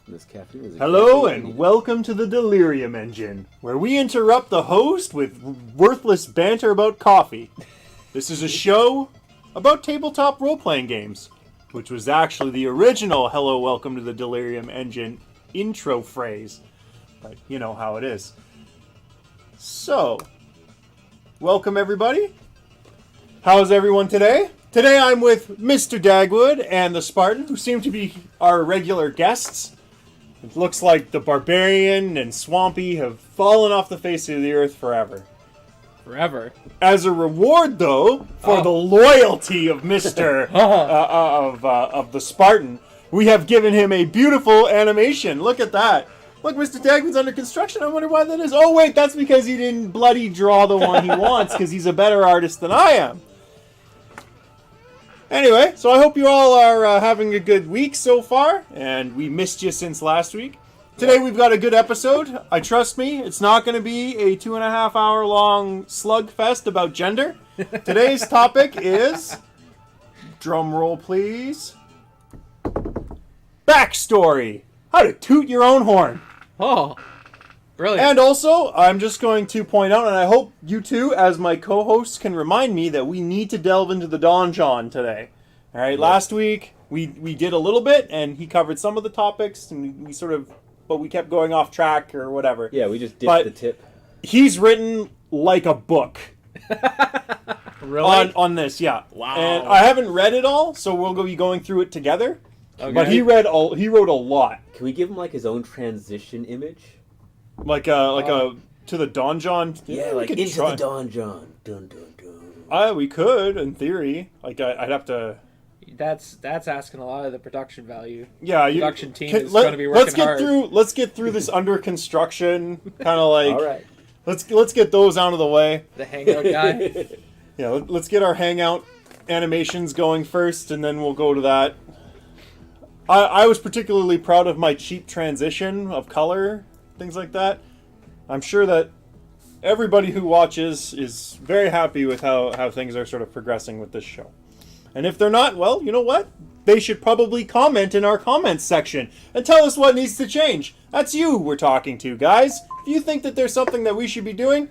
This caffeine is Hello and welcome to the Delirium Engine, where we interrupt the host with worthless banter about coffee. This is a show about tabletop role-playing games, which was actually the original Hello, Welcome to the Delirium Engine intro phrase. But you know how it is. So, welcome everybody. How's everyone today? Today I'm with Mr. Dagwood and the Spartan, who seem to be our regular guests. It looks like the Barbarian and Swampy have fallen off the face of the earth forever. Forever. As a reward, though, for the loyalty of Mr. of the Spartan, we have given him a beautiful animation. Look at that. Look, Mr. Dagwood's under construction. I wonder why that is. Oh, wait, that's because he didn't bloody draw the one he wants, because he's a better artist than I am. Anyway, so I hope you all are having a good week so far, and we missed you since last week. Today we've got a good episode. Trust me, it's not going to be a 2.5 hour long slugfest about gender. Today's topic is, drum roll please, backstory. How to toot your own horn. Oh, brilliant. And also, I'm just going to point out, and I hope you two, as my co-hosts, can remind me that we need to delve into the donjon today. All right, last week we did a little bit, and he covered some of the topics, and we sort of, but we kept going off track or whatever. Yeah, we just dipped the tip. He's written like a book. Really? On this, yeah. Wow. And I haven't read it all, so we'll be going through it together. Okay. But he wrote a lot. Can we give him like his own transition image? Like a to the donjon. Yeah, like into the donjon. Dun dun dun. We could, in theory. Like I'd have to. That's asking a lot of the production value. Yeah, Production team is going to be working hard. Let's get through this under construction kind of like. All right. Let's get those out of the way. The hangout guy. Yeah, let's get our hangout animations going first, and then we'll go to that. I was particularly proud of my cheap transition of color, things like that. I'm sure that everybody who watches is very happy with how things are sort of progressing with this show. And if they're not, well, you know what? They should probably comment in our comments section and tell us what needs to change. That's you we're talking to, guys. If you think that there's something that we should be doing,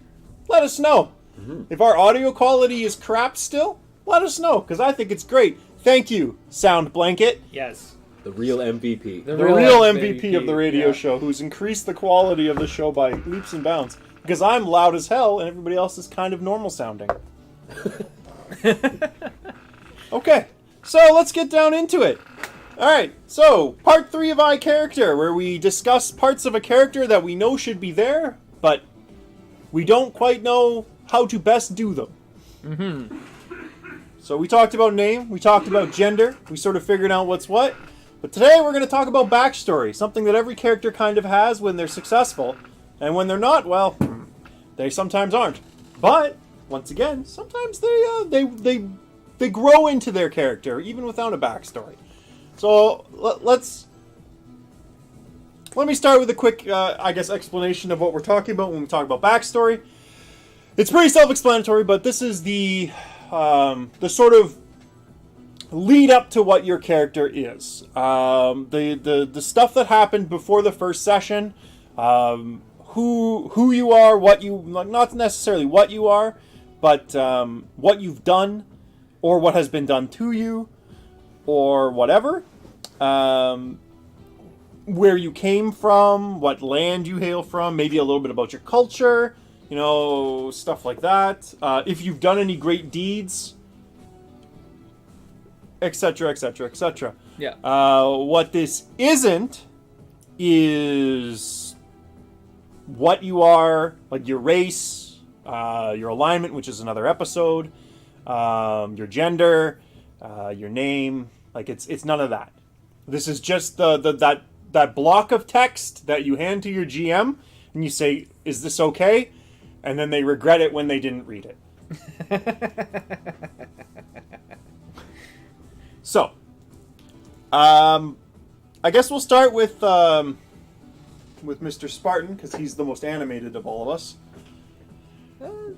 let us know. Mm-hmm. If our audio quality is crap still, let us know, because I think it's great. Thank you, Sound Blanket. Yes. The real MVP. The real MVP of the radio show, who's increased the quality of the show by leaps and bounds. Because I'm loud as hell, and everybody else is kind of normal sounding. Okay, so let's get down into it. Alright, so, part 3 of iCharacter, where we discuss parts of a character that we know should be there, but we don't quite know how to best do them. Mm-hmm. So we talked about name, we talked about gender, we sort of figured out what's what. But today we're going to talk about backstory, something that every character kind of has when they're successful, and when they're not, well, they sometimes aren't. But once again, sometimes they grow into their character even without a backstory. So let me start with a quick, explanation of what we're talking about when we talk about backstory. It's pretty self-explanatory, but this is the sort of lead up to what your character is. The stuff that happened before the first session, who you are, what you, not necessarily what you are, but what you've done, or what has been done to you, or whatever. Where you came from, what land you hail from, maybe a little bit about your culture, stuff like that. If you've done any great deeds, etc., etc., etc. Yeah. What this isn't is what you are, like your race, your alignment, which is another episode, your gender, your name. Like it's none of that. This is just that block of text that you hand to your GM and you say, "Is this okay?" And then they regret it when they didn't read it. So, I guess we'll start with Mr. Spartan, because he's the most animated of all of us.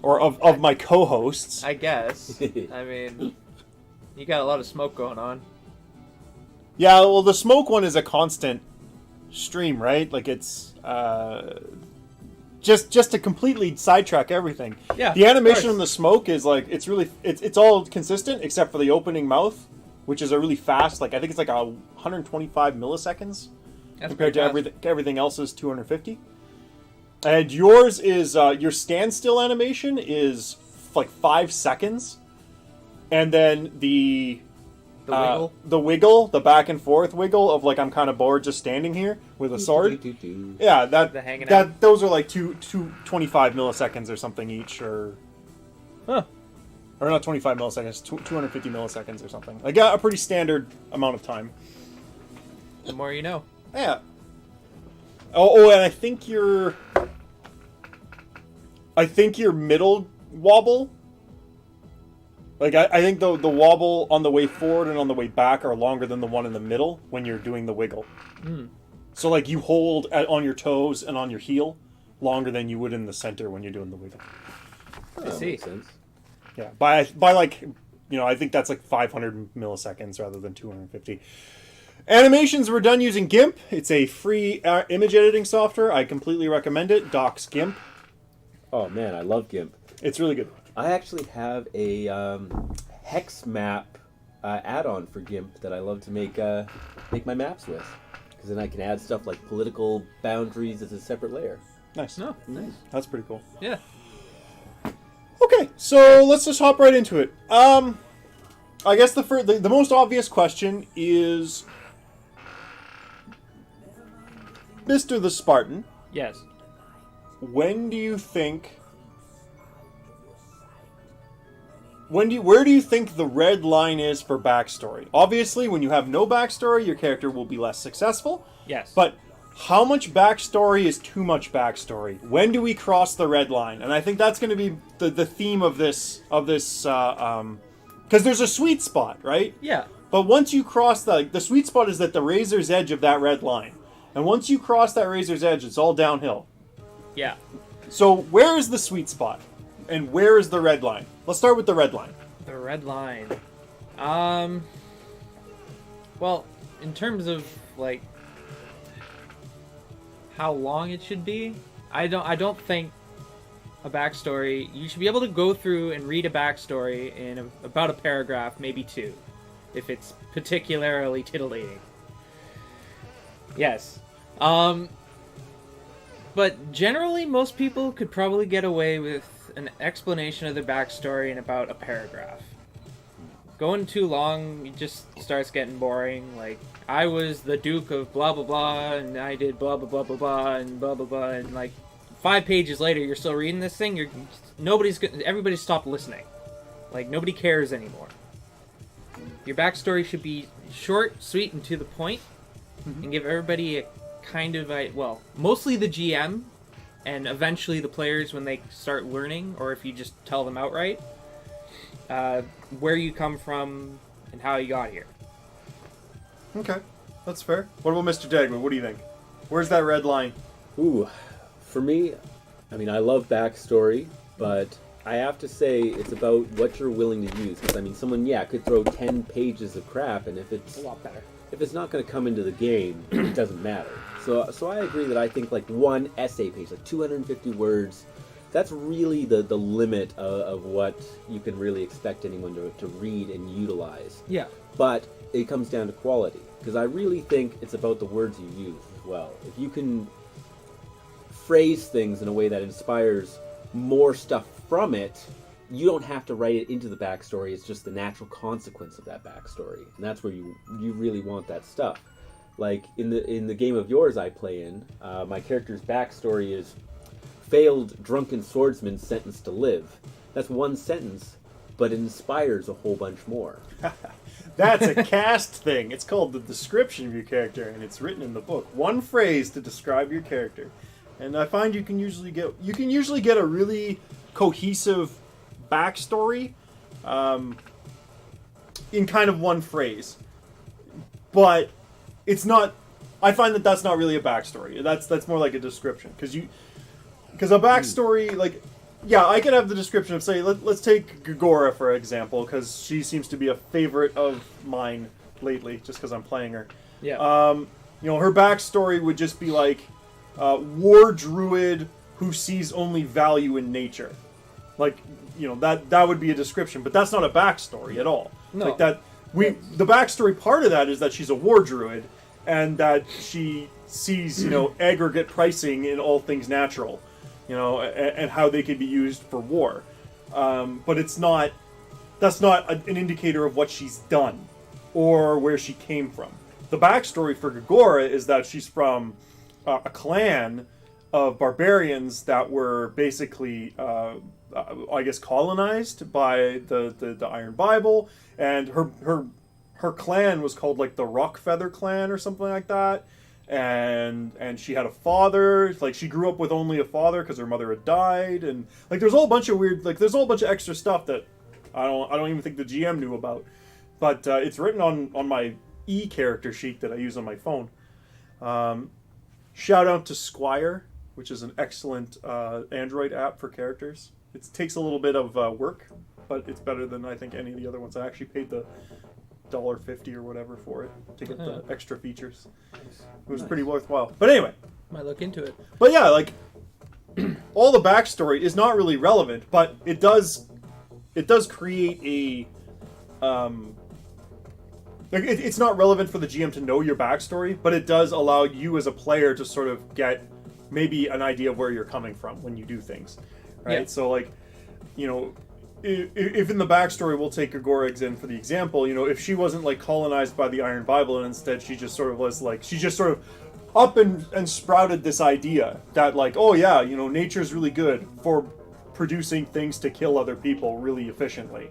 Or of my co-hosts. I guess. I mean, you got a lot of smoke going on. Yeah, well, the smoke one is a constant stream, right? Like it's just to completely sidetrack everything. Yeah, the animation on the smoke is like it's all consistent except for the opening mouth, which is a really fast. Like I think it's like 125 milliseconds compared to everything else is 250. And yours is your standstill animation is like 5 seconds, and then the wiggle, the back and forth wiggle of like I'm kind of bored just standing here with a sword. Yeah, those are like 25 milliseconds or something each, or not 25 milliseconds, 250 milliseconds or something. Like a pretty standard amount of time. The more you know. Yeah. Oh, and I think your middle wobble. Like, I think the wobble on the way forward and on the way back are longer than the one in the middle when you're doing the wiggle. So, like, you hold on your toes and on your heel longer than you would in the center when you're doing the wiggle. I see. Makes sense. Yeah, by like, I think that's like 500 milliseconds rather than 250. Animations were done using GIMP. It's a free image editing software. I completely recommend it. Docs GIMP. Oh, man, I love GIMP. It's really good. I actually have a hex map add-on for GIMP that I love to make my maps with, because then I can add stuff like political boundaries as a separate layer. Nice. No, nice. That's pretty cool. Yeah. Okay, so let's just hop right into it. I guess the most obvious question is, Mr. the Spartan. Yes. When do you think? Where do you think the red line is for backstory? Obviously, when you have no backstory, your character will be less successful. Yes. But how much backstory is too much backstory? When do we cross the red line? And I think that's going to be the theme of this because there's a sweet spot, right? Yeah. But once you cross the sweet spot is at the razor's edge of that red line, and once you cross that razor's edge, it's all downhill. Yeah. So where is the sweet spot? And where is the red line? Let's start with the red line. The red line. Well, in terms of like how long it should be, I don't think a backstory. You should be able to go through and read a backstory in about a paragraph, maybe two, if it's particularly titillating. Yes. But generally, most people could probably get away with an explanation of their backstory in about a paragraph. Going too long, it just starts getting boring. Like, I was the Duke of blah blah blah, and I did blah blah blah blah blah, and blah blah blah, and like 5 pages later, you're still reading this thing. Everybody's stopped listening. Like, nobody cares anymore. Your backstory should be short, sweet, and to the point, and give everybody a kind of mostly the GM, and eventually the players when they start learning, or if you just tell them outright, where you come from and how you got here. Okay, that's fair. What about Mr. Dagwood? What do you think? Where's that red line? Ooh, for me, I mean, I love backstory, but I have to say it's about what you're willing to use. Because, I mean, someone, could throw 10 pages of crap, and if it's A lot better. If it's not going to come into the game, it doesn't matter. So I agree that I think like one essay page, like 250 words, that's really the limit of what you can really expect anyone to read and utilize. Yeah. But it comes down to quality, because I really think it's about the words you use as well. If you can phrase things in a way that inspires more stuff from it, you don't have to write it into the backstory. It's just the natural consequence of that backstory, and that's where you really want that stuff. Like in the game of yours I play in, my character's backstory is failed drunken swordsman sentenced to live. That's one sentence, but it inspires a whole bunch more. That's a cast thing. It's called the description of your character, and it's written in the book. One phrase to describe your character, and I find you can usually get a really cohesive backstory in kind of one phrase, but it's not. I find that that's not really a backstory. That's more like a description, because a backstory, like, yeah, I could have the description of, say, let's take Gagora for example, because she seems to be a favorite of mine lately, just because I'm playing her. Yeah. her backstory would just be like war druid who sees only value in nature. Like, that would be a description, but that's not a backstory at all. No. Like that, the backstory part of that is that she's a war druid, and that she sees, aggregate pricing in all things natural, and how they can be used for war. But that's not an indicator of what she's done, or where she came from. The backstory for Gagora is that she's from a clan of barbarians that were basically, I guess, colonized by the Iron Bible, and her clan was called like the Rockfeather clan or something like that, and she had a father, like she grew up with only a father because her mother had died, and like there's a whole bunch of weird, like there's a whole bunch of extra stuff that I don't even think the GM knew about, but it's written on my character sheet that I use on my phone. Shout out to Squire, which is an excellent Android app for characters. It takes a little bit of work, but it's better than I think any of the other ones. I actually paid the $1.50 or whatever for it to get the extra features. It was pretty worthwhile. But anyway, Might look into it. but yeah, like all the backstory is not really relevant, but it does create a like it's not relevant for the GM to know your backstory, but it does allow you as a player to sort of get maybe an idea of where you're coming from when you do things, right? Yeah. So like, if in the backstory, we'll take Gagora in for the example, if she wasn't like colonized by the Iron Bible, and instead she just sort of was like, she just sort of up and sprouted this idea that like, oh yeah, nature's really good for producing things to kill other people really efficiently.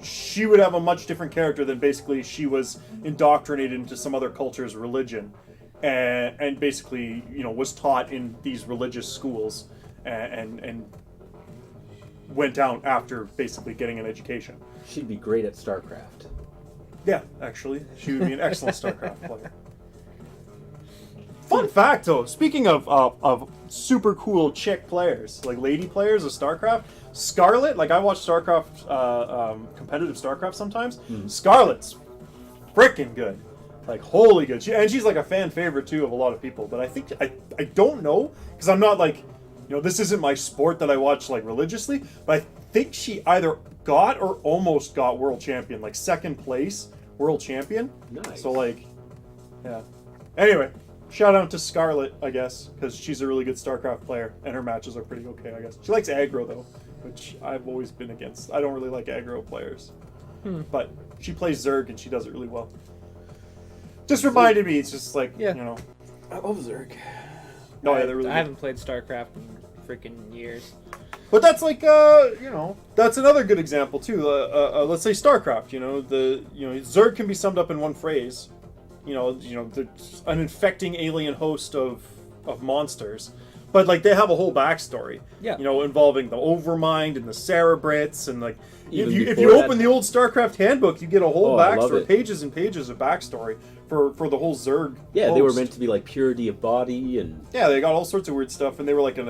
She would have a much different character than basically she was indoctrinated into some other culture's religion, and basically, was taught in these religious schools, and went out after basically getting an education. She'd be great at StarCraft. Yeah, actually, she would be an excellent StarCraft player. Fun fact, though, speaking of super cool chick players, like lady players of StarCraft, Scarlet, like I watch StarCraft, competitive StarCraft sometimes. Scarlet's freaking good, like holy good. She's like a fan favorite too of a lot of people. But I think I don't know, because I'm not like, this isn't my sport that I watch like religiously. But I think she either got or almost got world champion, like second place world champion. Nice. So like, yeah. Anyway. Shout out to Scarlet, I guess, because she's a really good StarCraft player, and her matches are pretty okay, I guess. She likes aggro, though, which I've always been against. I don't really like aggro players. But she plays Zerg, and she does it really well. Just reminded me, it's just like, Yeah. I love Zerg. No, yeah, they're really I good. haven't played StarCraft in freaking years. But that's like, that's another good example, too. Let's say StarCraft, Zerg can be summed up in one phrase. There's an infecting alien host of monsters, but like they have a whole backstory. Yeah. Involving the Overmind and the Cerebrits, and like Even if before you that- open the old StarCraft handbook, you get a whole I love backstory, it. pages and pages of backstory for the whole Zerg. Yeah, they were host. meant to be like purity of body and Yeah, they got all sorts of weird stuff, and they were like and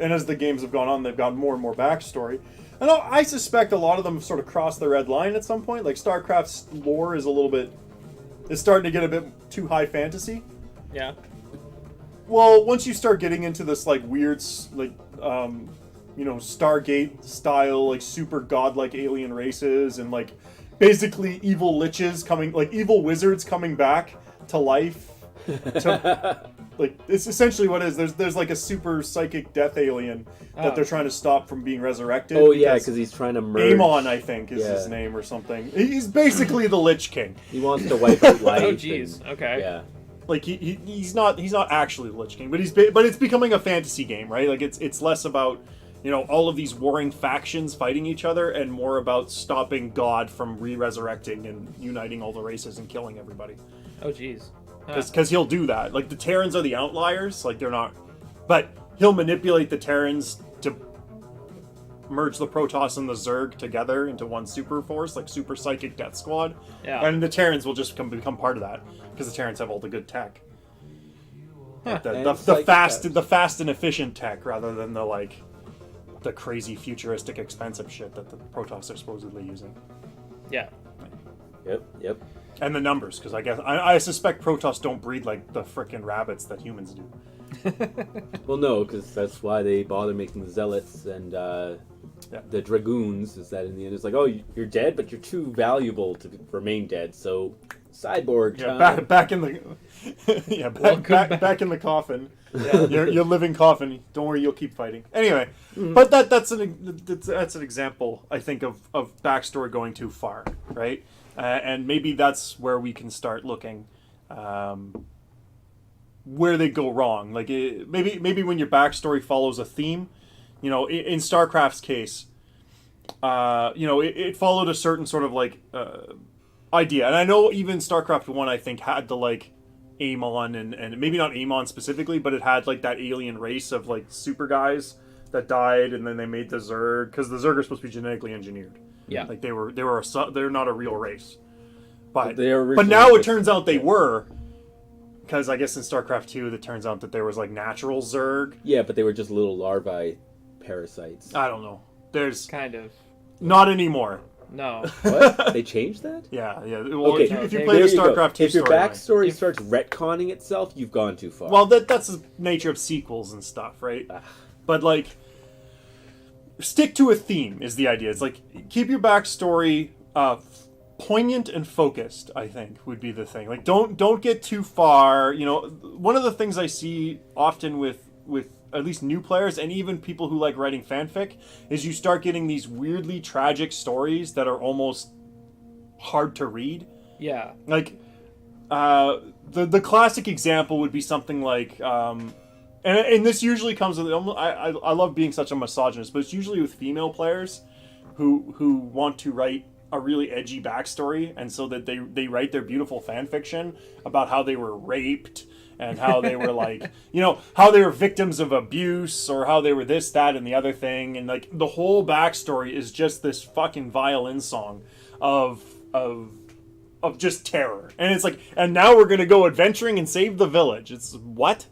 as the games have gone on, they've got more and more backstory. And I suspect a lot of them have sort of crossed the red line at some point. Like StarCraft's lore is a little bit. It's starting to get a bit too high fantasy. Yeah. Well, once you start getting into this like weird, like Stargate style, like super godlike alien races, and like basically evil liches coming, like evil wizards coming back to life. Like it's essentially what it is. There's like a super psychic death alien that they're trying to stop from being resurrected. oh yeah, because he's trying to merge. Amon, I think, is his Yeah. name or something. He's basically the Lich King. He wants to wipe out life. Oh, jeez. and- Okay. Yeah. Like he's not actually the Lich King, but it's becoming a fantasy game, right? Like it's less about all of these warring factions fighting each other, and more about stopping God from re-resurrecting and uniting all the races and killing everybody. Oh, jeez. Because he'll do that. Like the Terrans are the outliers, like they're not, but he'll manipulate the Terrans to merge the Protoss and the Zerg together into one super force, like Super Psychic Death Squad. Yeah. And the Terrans will just become part of that because the Terrans have all the good tech. Like And the psychic fast tech. the fast and efficient tech rather than the crazy futuristic expensive shit that the Protoss are supposedly using. Yeah. Yep. Yep. And the numbers, because I suspect Protoss don't breed like the frickin' rabbits that humans do. Well, no, because that's why they bother making the zealots and the dragoons. Is that in the end it's like, oh, you're dead, but you're too valuable to remain dead. So cyborg. Yeah, back in the back in the coffin. Yeah, your living coffin. Don't worry, you'll keep fighting. Anyway, but that's an example, I think, of backstory going too far, right? And maybe that's where we can start looking where they go wrong. Like maybe when your backstory follows a theme, in StarCraft's case, it followed a certain sort of like idea, and I know even StarCraft 1, I think, had the like Amon and maybe not Amon specifically, but it had like that alien race of like super guys that died, and then they made the Zerg, because the Zerg are supposed to be genetically engineered. Yeah, like they're not a real race, but but now it turns out they were, because I guess in StarCraft 2 it turns out that there was like natural Zerg. Yeah, but they were just little larvae parasites. I don't know. There's kind of not anymore. no. What? They changed that? Yeah. Well, Okay, if you play the StarCraft 2 if your storyline. backstory starts retconning itself, you've gone too far. Well, that's the nature of sequels and stuff, right? But like, stick to a theme is the idea. It's like, keep your backstory poignant and focused, I think, would be the thing. Like, don't get too far. One of the things I see often with at least new players and even people who like writing fanfic is you start getting these weirdly tragic stories that are almost hard to read. Yeah. Like, the classic example would be something like, and this usually comes with, I love being such a misogynist, but it's usually with female players who want to write a really edgy backstory, and so that they write their beautiful fan fiction about how they were raped and how they were like, how they were victims of abuse, or how they were this, that, and the other thing, and like the whole backstory is just this fucking violin song of just terror. And it's like, and now we're gonna go adventuring and save the village. It's what?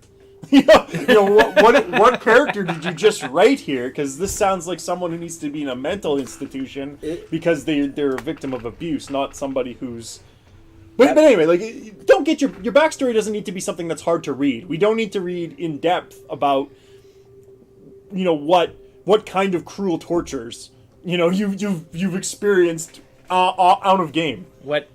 What character did you just write here? Because this sounds like someone who needs to be in a mental institution because they're a victim of abuse, not somebody who's. But anyway, like, don't get your backstory doesn't need to be something that's hard to read. We don't need to read in depth about, what kind of cruel tortures, you've experienced out of game. What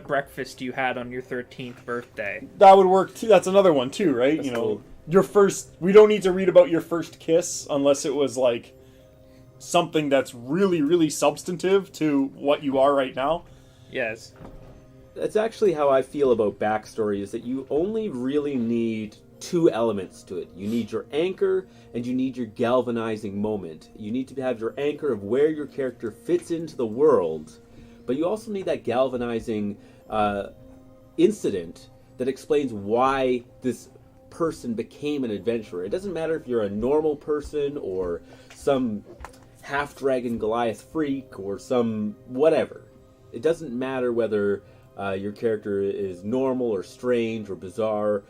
breakfast you had on your 13th birthday. That would work too. That's another one too, right? That's cool. Your first. We don't need to read about your first kiss unless it was like something that's really, really substantive to what you are right now. Yes. That's actually how I feel about backstory, is that you only really need two elements to it. You need your anchor and you need your galvanizing moment. You need to have your anchor of where your character fits into the world, but you also need that galvanizing incident that explains why this person became an adventurer. It doesn't matter if you're a normal person or some half-dragon Goliath freak or some whatever. It doesn't matter whether your character is normal or strange or bizarre,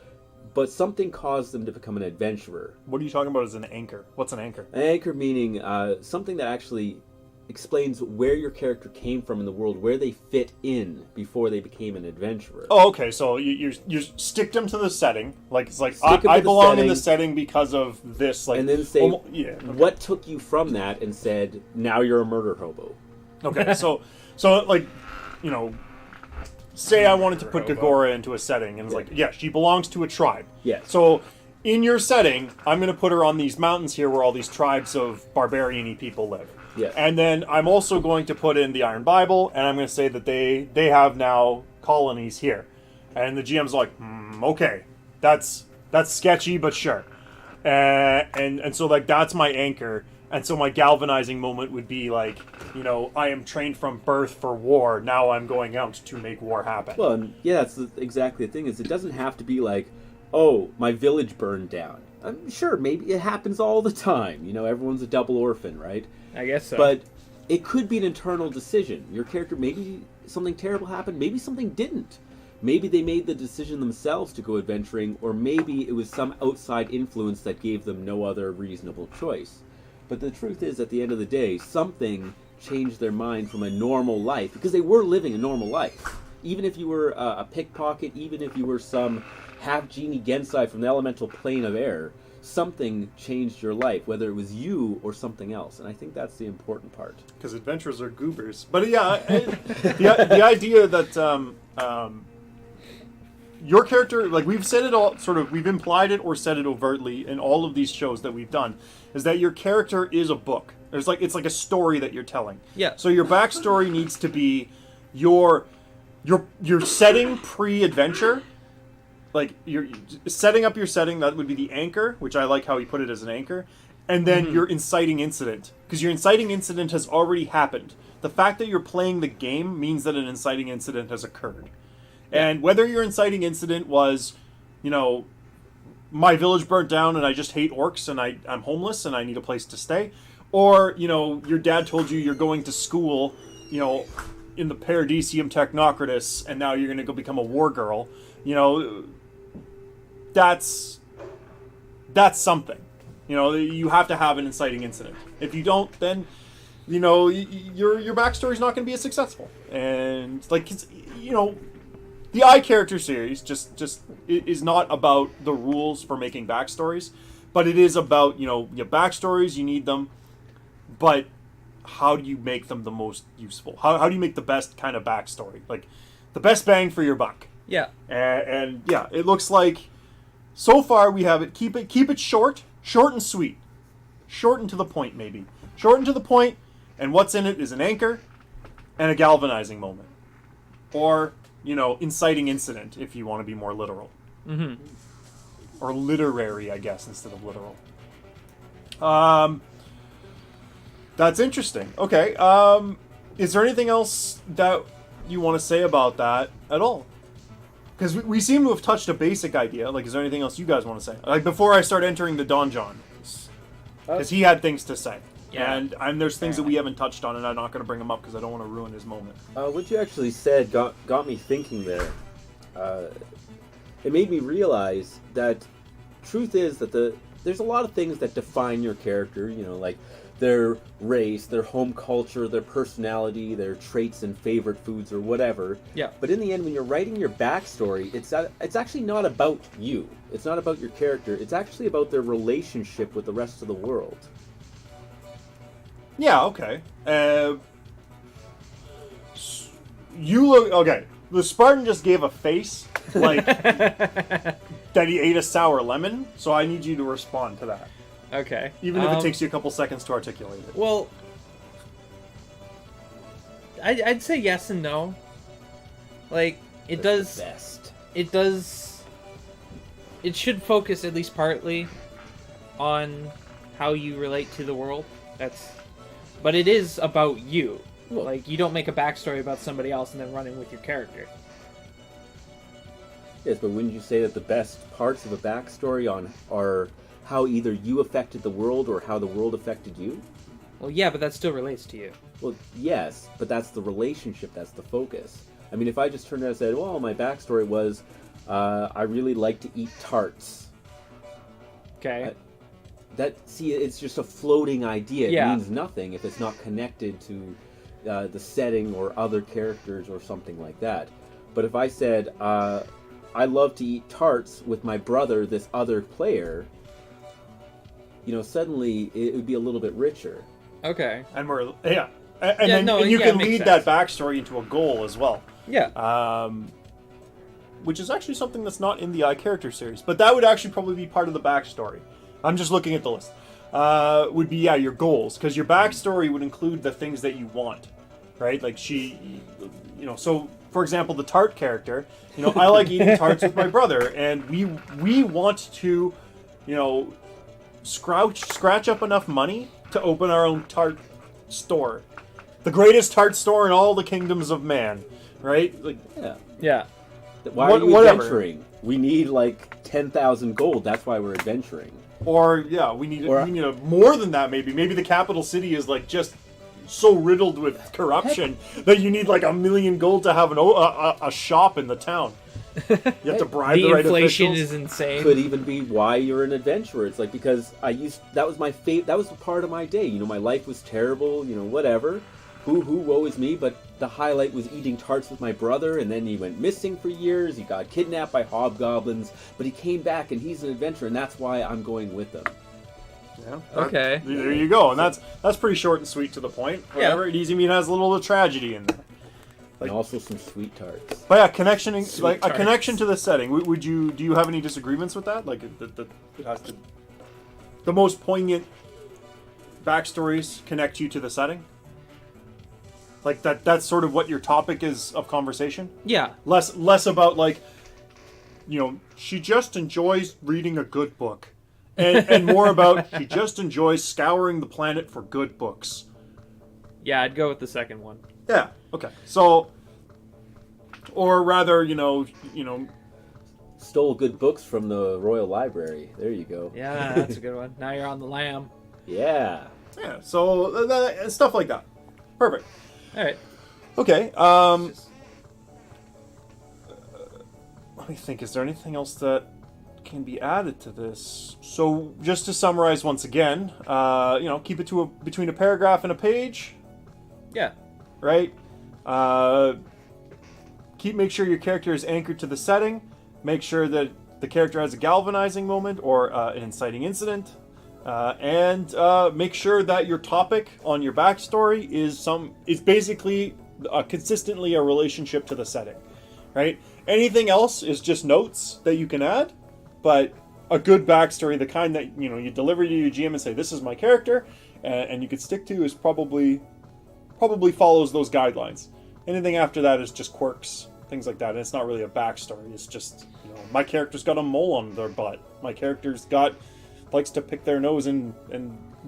but something caused them to become an adventurer. What are you talking about as an anchor? What's an anchor? An anchor meaning something that actually explains where your character came from in the world, where they fit in before they became an adventurer. Oh, okay. So you stick them to the setting, like it's like I belong in the setting because of this, like, and then say what took you from that, and said now you're a murder hobo. Okay, so like, say I wanted to put Gagora into a setting, and it's like, yeah, she belongs to a tribe. Yes. So in your setting, I'm going to put her on these mountains here where all these tribes of barbarian-y people live. Yes. And then I'm also going to put in the Iron Bible, and I'm going to say that they have now colonies here. And the GM's like, okay, that's sketchy, but sure. And so, like, that's my anchor. And so my galvanizing moment would be like, I am trained from birth for war. Now I'm going out to make war happen. Well, yeah, that's exactly the thing. Is it doesn't have to be like, oh, my village burned down. I'm sure maybe it happens all the time. Everyone's a double orphan, right? I guess so. But it could be an internal decision. Your character, maybe something terrible happened, maybe something didn't. Maybe they made the decision themselves to go adventuring, or maybe it was some outside influence that gave them no other reasonable choice. But the truth is, at the end of the day, something changed their mind from a normal life, because they were living a normal life. even if you were a pickpocket, even if you were some half genie Gensai from the elemental plane of air, something changed your life, whether it was you or something else. And I think that's the important part. Because adventurers are goobers. But yeah, the idea that your character, like we've said it all, sort of, we've implied it or said it overtly in all of these shows that we've done, is that your character is a book. It's like a story that you're telling. Yeah. So your backstory needs to be your setting pre-adventure. Like you're setting up your setting, that would be the anchor, which I like how he put it as an anchor, and then your inciting incident, because your inciting incident has already happened. The fact that you're playing the game means that an inciting incident has occurred. And whether your inciting incident was, my village burnt down and I just hate orcs and I'm homeless and I need a place to stay, or, your dad told you you're going to school, in the Paradisium Technocratus and now you're going to go become a war girl, that's something. You have to have an inciting incident. If you don't, then, your backstory's not going to be as successful. And, the I Character series just is not about the rules for making backstories, but it is about, your backstories, you need them, but how do you make them the most useful? How do you make the best kind of backstory? Like, the best bang for your buck. Yeah. And yeah, it looks like, so far we have it, keep it short and sweet. Short and to the point, maybe. Short and to the point, and what's in it is an anchor and a galvanizing moment. Or, inciting incident, if you want to be more literal. Mm-hmm. Or literary, I guess, instead of literal. That's interesting. Okay, is there anything else that you want to say about that at all? Because we seem to have touched a basic idea. Like, is there anything else you guys want to say? Like, before I start entering the donjon. Because he had things to say. Yeah. And there's things that we haven't touched on, and I'm not going to bring them up because I don't want to ruin his moment. What you actually said got me thinking there. It made me realize that truth is that there's a lot of things that define your character, like their race, their home culture, their personality, their traits and favorite foods or whatever. Yeah. But in the end, when you're writing your backstory, it's actually not about you. It's not about your character. It's actually about their relationship with the rest of the world. Yeah, okay. You look... Okay, the Spartan just gave a face, like, that he ate a sour lemon, so I need you to respond to that. Okay. Even if it takes you a couple seconds to articulate it. Well, I'd say yes and no. Like, it That's does... the best. It does... It should focus at least partly on how you relate to the world. But it is about you. Well, Like, you don't make a backstory about somebody else and then run in with your character. Yes, but wouldn't you say that the best parts of a backstory are how either you affected the world or how the world affected you? Well, yeah, but that still relates to you. Well, yes, but that's the relationship, that's the focus. I mean, if I just turned around and said, well, my backstory was, I really like to eat tarts. Okay. It's just a floating idea. It Yeah. means nothing if it's not connected to the setting or other characters or something like that. But if I said, I love to eat tarts with my brother, this other player, suddenly it would be a little bit richer. Okay. And we're... Yeah. And you it can makes lead sense. that backstory into a goal as well. Yeah. Which is actually something that's not in the I Character series. But that would actually probably be part of the backstory. I'm just looking at the list. Would be, your goals. Because your backstory would include the things that you want. Right? Like, so, for example, the tart character, I like eating tarts with my brother. And we want to, scratch up enough money to open our own tart store. The greatest tart store in all the kingdoms of man. Right? Like, Yeah. Yeah. Why are you whatever. adventuring? We need like 10,000 gold. That's why we're adventuring. Or we need more than that. Maybe the capital city is like just so riddled with corruption that you need like 1 million gold to have a shop in the town. You have to bribe the right inflation officials. is insane. Could even be why you're an adventurer. It's like because that was my that was part of my day. My life was terrible. Whatever. woe is me, but the highlight was eating tarts with my brother, and then he went missing for years. He got kidnapped by hobgoblins, but he came back, and he's an adventurer, and that's why I'm going with him. Yeah. Okay. There you go, and that's pretty short and sweet to the point. Whatever. Yeah. Easy Meat has a little bit of tragedy in there. And also some sweet tarts. But yeah, connection, like tarts. a connection to the setting. Would you? Do you have any disagreements with that? Like that it has to. The most poignant backstories connect you to the setting. Like that's sort of what your topic is of conversation. Yeah. Less about like, she just enjoys reading a good book, and more about she just enjoys scouring the planet for good books. Yeah, I'd go with the second one. Yeah. Okay. So, or rather, Stole good books from the Royal Library. There you go. Yeah, that's a good one. Now you're on the lam. Yeah. yeah. So stuff like that. Perfect. All right. Okay. Let me think. Is there anything else that can be added to this? So, just to summarize once again, keep it to between a paragraph and a page. Yeah. Right? Make sure your character is anchored to the setting. Make sure that the character has a galvanizing moment or an inciting incident. And make sure that your topic on your backstory is basically consistently a relationship to the setting. Right? Anything else is just notes that you can add, but a good backstory, the kind that you deliver to your GM and say, "This is my character," and you could stick to, is probably follows those guidelines. Anything after that is just quirks, things like that. And it's not really a backstory. It's just, my character's got a mole on their butt. My character's likes to pick their nose and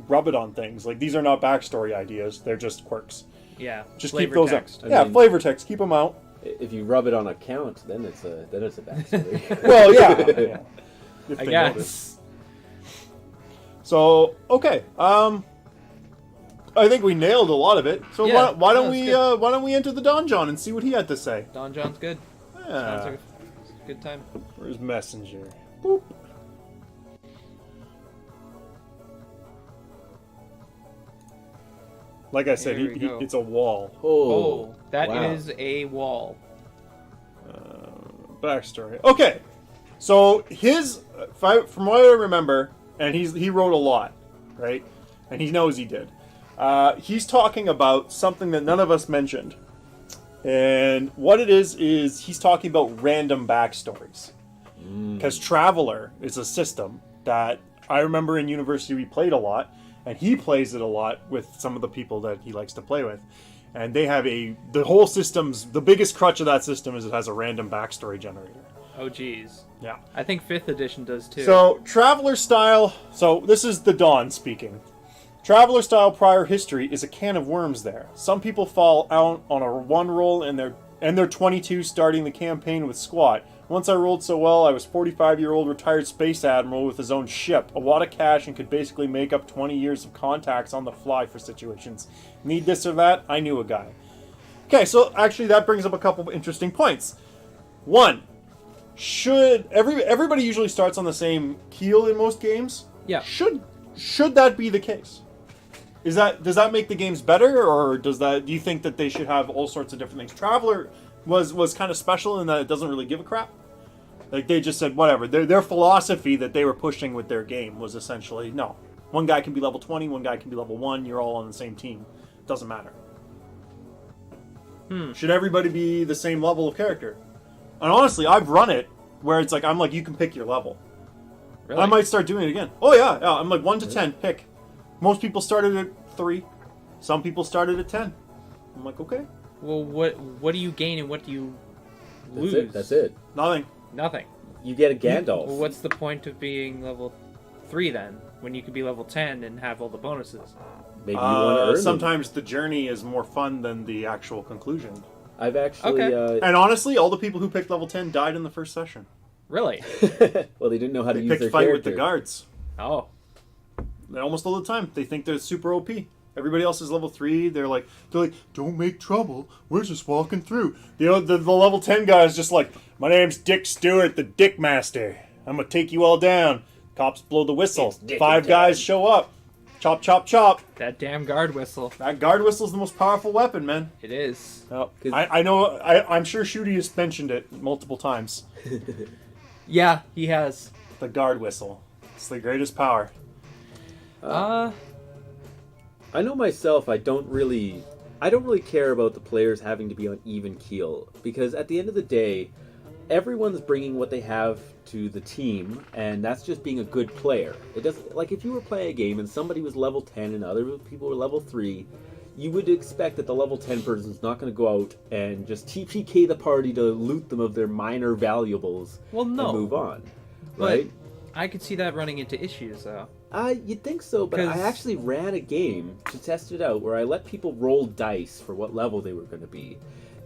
rub it on things. Like, these are not backstory ideas. They're just quirks. Yeah. Just flavor keep those text. out. Flavor text. Keep them out. If you rub it on a count, then it's a backstory. Well, yeah. If I they guess. notice. So, okay. I think we nailed a lot of it. So Yeah, why don't that's we enter the Don John and see what he had to say? Don John's good. Sounds Yeah. like a good time. Where's Messenger? Boop. Like I said, Here we go. it's a wall. Oh, that is wow. a wall. Backstory. Okay, so from what I remember, and he wrote a lot, right? And he knows he did. He's talking about something that none of us mentioned, and what it is he's talking about random backstories. Because Traveler is a system that I remember in university we played a lot, and he plays it a lot with some of the people that he likes to play with. And they have the whole system's, the biggest crutch of that system is it has a random backstory generator. Oh, geez. Yeah. I think 5th edition does too. So, Traveler style, so this is the Dawn speaking. Traveler style prior history is a can of worms there. Some people fall out on a 1 roll and they're 22 starting the campaign with squat. Once I rolled so well, I was 45-year-old retired space admiral with his own ship, a wad of cash, and could basically make up 20 years of contacts on the fly for situations. Need this or that? I knew a guy. Okay, so actually that brings up a couple of interesting points. One, everybody usually starts on the same keel in most games? Yeah. Should that be the case? Does that make the games better, or do you think that they should have all sorts of different things? Traveler was kind of special in that it doesn't really give a crap. Like, they just said whatever. Their philosophy that they were pushing with their game was essentially, no, one guy can be level 20, one guy can be level 1, you're all on the same team. Doesn't matter. Should everybody be the same level of character? And honestly, I've run it where it's like, I'm like, you can pick your level. Really? I might start doing it again. Oh yeah, I'm like 1 to 10, pick. Most people started at 3. Some people started at 10. I'm like, okay. Well, what do you gain and what do you lose? That's it. Nothing. Nothing. You get a Gandalf. Well, what's the point of being level 3 then, when you could be level 10 and have all the bonuses? Maybe you want to earn them. Sometimes the journey is more fun than the actual conclusion. I've actually... Okay. And honestly, all the people who picked level 10 died in the first session. Really? well, they didn't know how to They use their picked fight character. with the guards. Oh. Almost all the time. They think they're super OP. Everybody else is level 3. They're like, don't make trouble. We're just walking through. The level 10 guy is just like, my name's Dick Stewart, the Dick Master. I'm gonna take you all down. Cops blow the whistle. It's Dick 5 and guys Dad. show up. Chop, chop, chop. That damn guard whistle. That guard whistle is the most powerful weapon, man. It is. Oh, I know. I'm sure Shooty has mentioned it multiple times. Yeah, he has. The guard whistle. It's the greatest power. Uh, I know myself. I don't really care about the players having to be on even keel, because at the end of the day, everyone's bringing what they have to the team, and that's just being a good player. It doesn't, like, if you were playing a game and somebody was level 10 and other people were level 3, you would expect that the level 10 person's not going to go out and just TPK the party to loot them of their minor valuables Well, no. and move on, but right? I could see that running into issues, though. You'd think so, but I 'Cause- actually ran a game to test it out where I let people roll dice for what level they were going to be.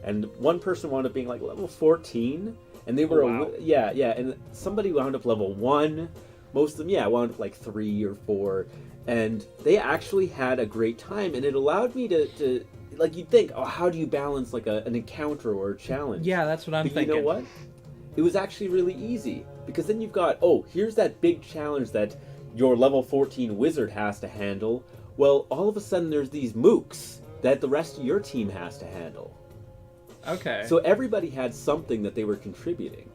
And one person wound up being like level 14, and they were, Wow. and somebody wound up level 1. Most of them, wound up like 3 or 4. And they actually had a great time, and it allowed me to like, you'd think, oh, how do you balance like an encounter or a challenge? Yeah, that's what I'm But thinking. you know what? It was actually really easy, because then you've got, here's that big challenge that your level 14 wizard has to handle. Well, all of a sudden there's these mooks that the rest of your team has to handle. Okay. So everybody had something that they were contributing.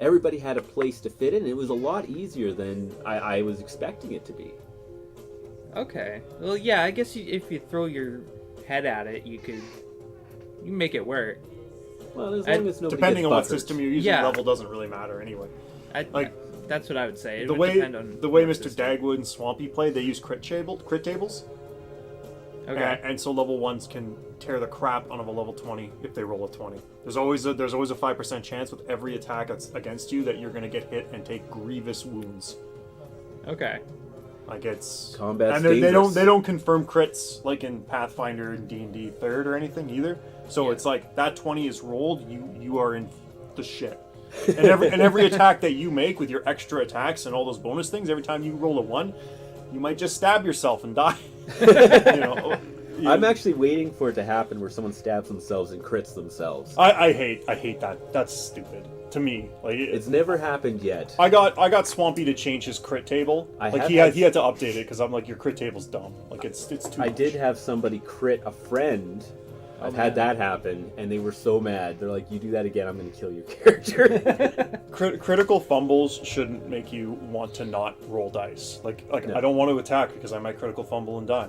Everybody had a place to fit in. It was a lot easier than I was expecting it to be. Okay. Well, yeah, I guess if you throw your head at it, you can make it work. Well, as long as nobody Depending gets on what butthurt. system you're using, Yeah. level doesn't really matter anyway. Like, that's what I would say. It The would way depend on the way what Mr. system. Dagwood and Swampy play, they use crit tables. Okay. And so level 1s can tear the crap out of a level 20 if they roll a 20. There's always a 5% chance with every attack that's against you that you're going to get hit and take grievous wounds. Okay. Like, it's Combat's and they dangerous. don't confirm crits like in Pathfinder and D&D 3rd or anything either. So Yeah. it's like that 20 is rolled, you are in the shit. And every attack that you make with your extra attacks and all those bonus things, every time you roll a 1, you might just stab yourself and die. I'm actually waiting for it to happen where someone stabs themselves and crits themselves. I hate that. That's stupid to me. Like It's never happened yet. I got Swampy to change his crit table. I Like have he had- had to update it because I'm like, your crit table's dumb. Like it's too. I much. did have somebody crit a friend. I've had that happen, and they were so mad. They're like, "You do that again, I'm going to kill your character." Critical fumbles shouldn't make you want to not roll dice. Like No. I don't want to attack because I might critical fumble and die.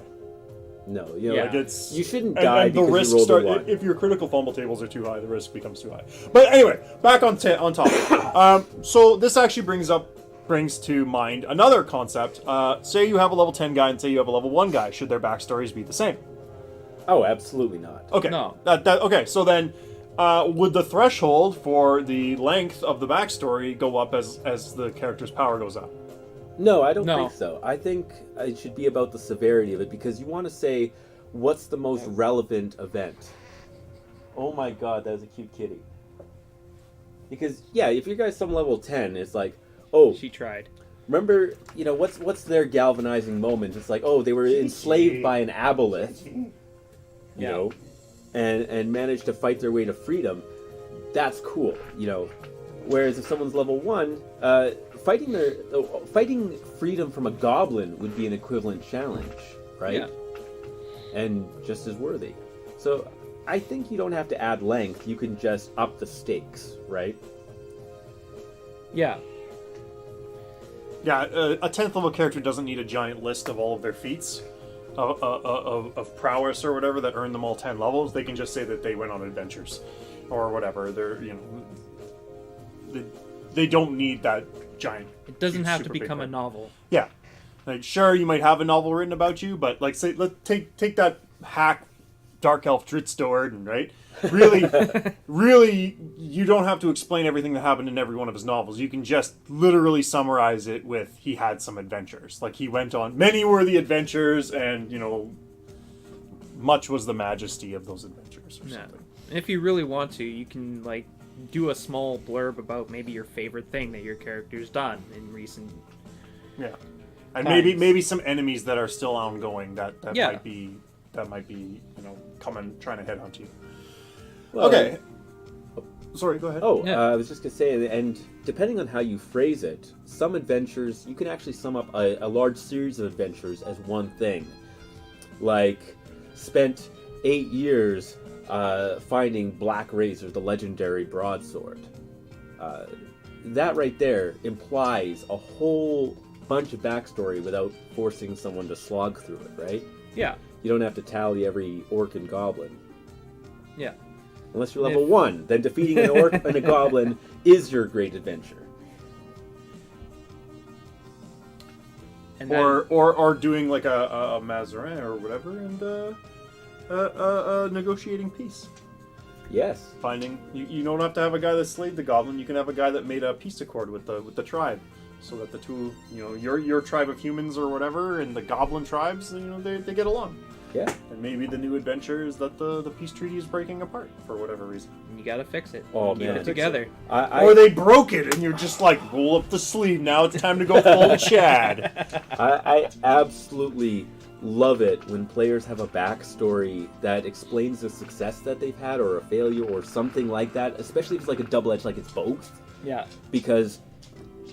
No, you know, Yeah. Like it's you shouldn't and- die and the because risk you rolled a 1. if your critical fumble tables are too high, the risk becomes too high. But anyway, back on topic. So this actually brings to mind another concept. Say you have a level 10 guy and say you have a level 1 guy. Should their backstories be the same? Oh, absolutely not. Okay. No. Okay. So then, would the threshold for the length of the backstory go up as the character's power goes up? No, I don't No. think so. I think it should be about the severity of it, because you want to say, what's the most relevant event? Oh my god, that was a cute kitty. Because, yeah, if your guy's some level 10, it's like, oh, She tried. remember, what's their galvanizing moment? It's like, oh, they were enslaved by an aboleth, you know, and managed to fight their way to freedom. That's cool, Whereas if someone's level 1, fighting freedom from a goblin would be an equivalent challenge, right? Yeah. And just as worthy. So I think you don't have to add length. You can just up the stakes, right? Yeah. Yeah, a 10th level character doesn't need a giant list of all of their feats of prowess or whatever that earn them all 10 levels. They can just say that they went on adventures or whatever. They don't need that giant. It doesn't huge, have to super big become a thing. novel. Yeah, like sure you might have a novel written about you, but like say take that hack dark elf Dritzdorn, right? Really, you don't have to explain everything that happened in every one of his novels. You can just literally summarize it with he had some adventures. Like he went on many worthy adventures, and much was the majesty of those adventures or Yeah. something. If you really want to, you can do a small blurb about maybe your favorite thing that your character's done in recent. Yeah, and Times. maybe some enemies that are still ongoing that Yeah. might be coming trying to head onto you. Well, Okay. sorry, go ahead. Oh, Yeah. I was just gonna say, and depending on how you phrase it, some adventures you can actually sum up a large series of adventures as one thing. Like, spent 8 years finding Black Razor, the legendary broadsword. That right there implies a whole bunch of backstory without forcing someone to slog through it, right? Yeah. You don't have to tally every orc and goblin. Yeah. Unless you're level 1, then defeating an orc and a goblin is your great adventure. And Or doing like a Mazarin or whatever, and negotiating peace. Yes. Finding you don't have to have a guy that slayed the goblin. You can have a guy that made a peace accord with the tribe, so that the two, your tribe of humans or whatever, and the goblin tribes, they get along. Yeah. And maybe the new adventure is that the peace treaty is breaking apart for whatever reason. you gotta fix it. Oh, Keep man. it together. Or they broke it, and you're just like, roll up the sleeve. Now it's time to go full Chad. I absolutely love it when players have a backstory that explains a success that they've had or a failure or something like that, especially if it's like a double-edged, like it's both. Yeah. Because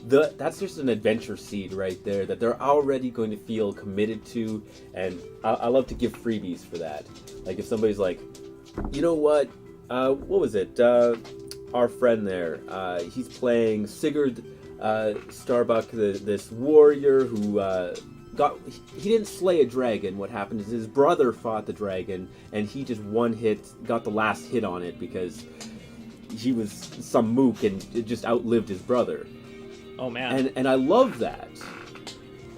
that's just an adventure seed right there that they're already going to feel committed to, and I love to give freebies for that. Like if somebody's like, you know what was it? Our friend there, he's playing Sigurd Starbuck, this warrior who he didn't slay a dragon. What happened is his brother fought the dragon, and he just got the last hit on it because he was some mook and it just outlived his brother. Oh man. And I love that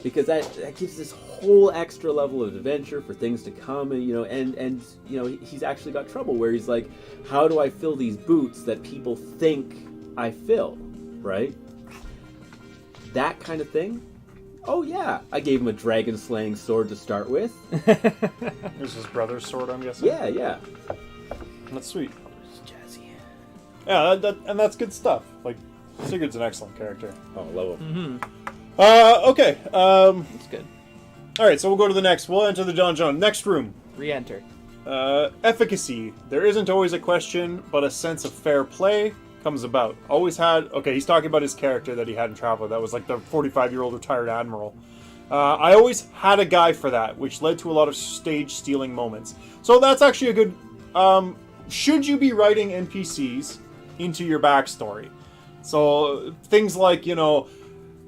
because that gives this whole extra level of adventure for things to come, and he's actually got trouble where he's like, how do I fill these boots that people think I fill, right? That kind of thing. Oh yeah, I gave him a dragon slaying sword to start with. This is his brother's sword, I'm guessing. Yeah. That's sweet. Jazzy. Yeah, and that's good stuff. Like, Sigurd's an excellent character. Oh, I love him. Okay. That's good. All right, so we'll go to the next. We'll enter the dungeon. Next room. Re-enter. Efficacy. There isn't always a question, but a sense of fair play comes about. Always had... Okay, he's talking about his character that he had in Traveler. That was like the 45-year-old retired admiral. I always had a guy for that, which led to a lot of stage-stealing moments. So that's actually a good... should you be writing NPCs into your backstory? So things like,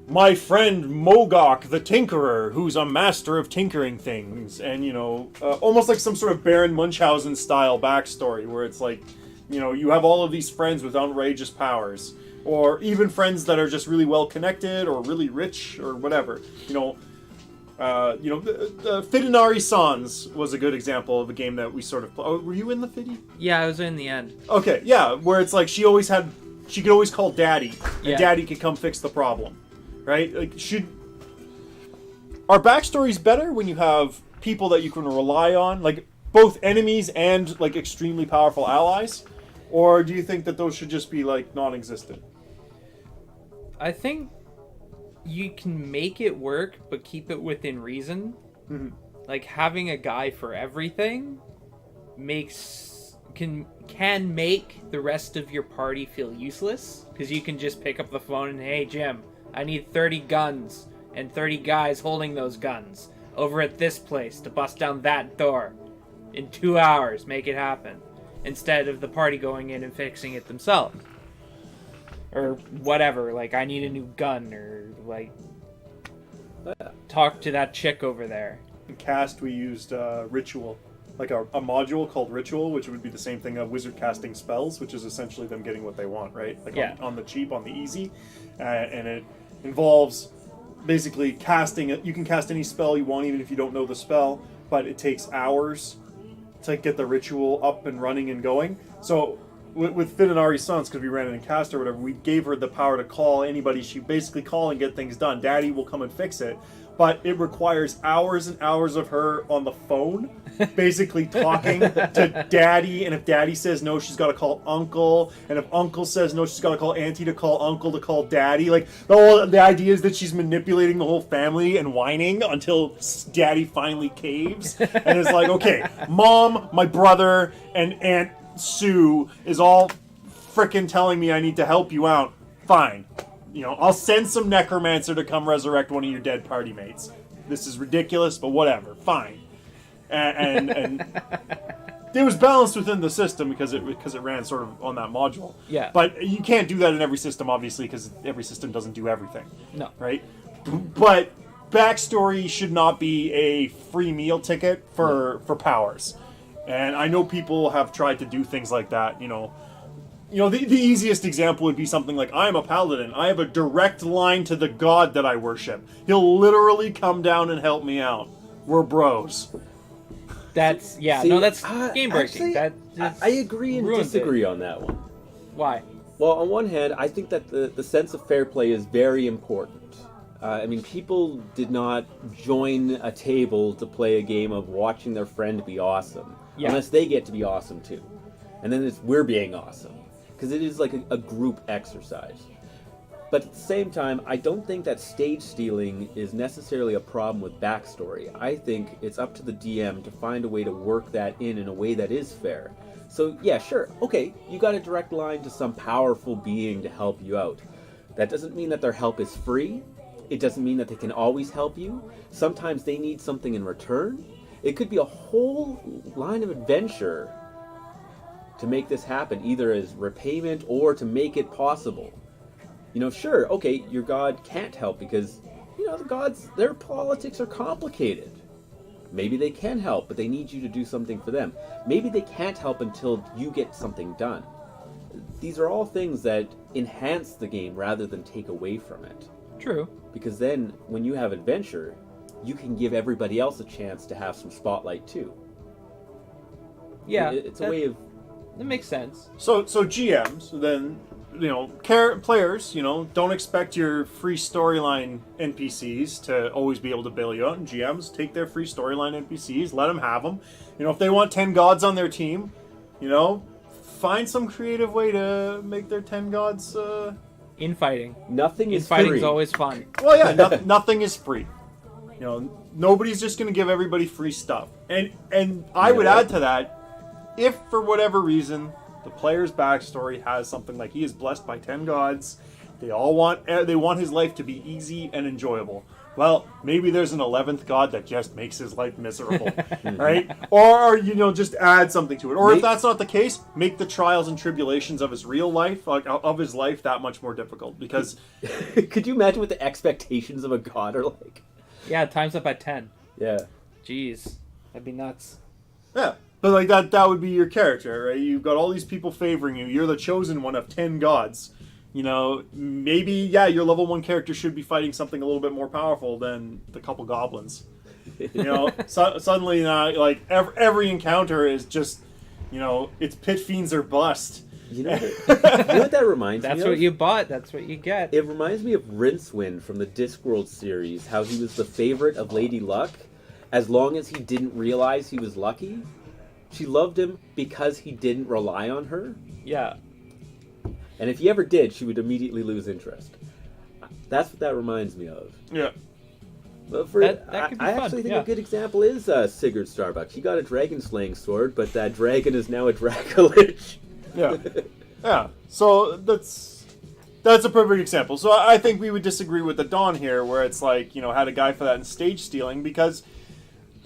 my friend Mogok the Tinkerer, who's a master of tinkering things, and, almost like some sort of Baron Munchausen style backstory, where it's like, you have all of these friends with outrageous powers, or even friends that are just really well connected, or really rich, or whatever. Fidenari Sans was a good example of a game that we sort of... Oh, were you in the Fiddy? Yeah, I was in the end. Okay, yeah, where it's like she could always call Daddy, and Yeah. Daddy could come fix the problem, right? Like, are backstories better when you have people that you can rely on, like both enemies and like extremely powerful allies, or do you think that those should just be like non-existent? I think you can make it work, but keep it within reason. Mhm. Like having a guy for everything can make the rest of your party feel useless, because you can just pick up the phone and, hey Jim, I need 30 guns and 30 guys holding those guns over at this place to bust down that door in 2 hours. Make it happen, instead of the party going in and fixing it themselves. Or whatever, like I need a new gun, or like talk to that chick over there. In Cast, we used Ritual, like a module called Ritual, which would be the same thing of wizard casting spells, which is essentially them getting what they want, right? Like Yeah. on the cheap, on the easy, and it involves basically casting it. You can cast any spell you want, even if you don't know the spell, but it takes hours to get the ritual up and running and going. So with Fidenari Sans, because we ran it in Cast or whatever, we gave her the power to call anybody. She basically call and get things done. Daddy will come and fix it. But it requires hours and hours of her on the phone, basically talking to Daddy. And if Daddy says no, she's got to call Uncle. And if Uncle says no, she's got to call Auntie to call Uncle to call Daddy. Like, the idea is that she's manipulating the whole family and whining until Daddy finally caves. And it's like, okay, Mom, my brother, and Aunt Sue is all frickin' telling me I need to help you out, fine. You know, I'll send some necromancer to come resurrect one of your dead party mates. This is ridiculous, but whatever, fine. And it was balanced within the system because it ran sort of on that module. Yeah. But you can't do that in every system, obviously, because every system doesn't do everything. No. Right? But backstory should not be a free meal ticket for powers. And I know people have tried to do things like that, the easiest example would be something like, I'm a paladin. I have a direct line to the god that I worship. He'll literally come down and help me out. We're bros. That's See, that's game breaking. actually, I agree and disagree on that one. Why? Well, on one hand, I think that the sense of fair play is very important. People did not join a table to play a game of watching their friend be awesome. Yeah. Unless they get to be awesome too. And then we're being awesome. Because it is like a group exercise. But at the same time, I don't think that stage stealing is necessarily a problem with backstory. I think it's up to the DM to find a way to work that in a way that is fair. So yeah, sure, okay, you got a direct line to some powerful being to help you out. That doesn't mean that their help is free. It doesn't mean that they can always help you. Sometimes they need something in return. It could be a whole line of adventure to make this happen, either as repayment or to make it possible. Sure, okay, your god can't help because, the gods, their politics are complicated. Maybe they can help, but they need you to do something for them. Maybe they can't help until you get something done. These are all things that enhance the game rather than take away from it. True. Because then, when you have adventure, you can give everybody else a chance to have some spotlight too. Yeah. It's a way of... That makes sense. So GMs, then, players, don't expect your free storyline NPCs to always be able to bail you out. And GMs, take their free storyline NPCs, let them have them. If they want 10 gods on their team, find some creative way to make their 10 gods... Infighting. Nothing is Infighting's free. always fun. Well, yeah, nothing is free. Nobody's just going to give everybody free stuff. And I would add to that, if for whatever reason the player's backstory has something like he is blessed by 10 gods, they want his life to be easy and enjoyable. Well, maybe there's an 11th god that just makes his life miserable, right? Or just add something to it. Or if that's not the case, make the trials and tribulations of his real life, of his life, that much more difficult. Because could you imagine what the expectations of a god are like? Yeah, times up by 10. Yeah. Jeez, that'd be nuts. yeah. But that would be your character, right? You've got all these people favoring you. You're the chosen one of 10 gods. Maybe, your level 1 character should be fighting something a little bit more powerful than the couple goblins. Suddenly, every encounter is just, it's pit fiends or bust. You know what that reminds me of? That's what you bought, that's what you get. It reminds me of Rincewind from the Discworld series, how he was the favorite of Lady Luck, as long as he didn't realize he was lucky. She loved him because he didn't rely on her. Yeah. And if he ever did, she would immediately lose interest. That's what that reminds me of. Yeah. But That could be I fun, actually think yeah. a good example is Sigurd Starbuck. He got a dragon slaying sword, but that dragon is now a Dracolich. Yeah. Yeah. So that's a perfect example. So I think we would disagree with the Dawn here, where it's like, had a guy for that in stage stealing, because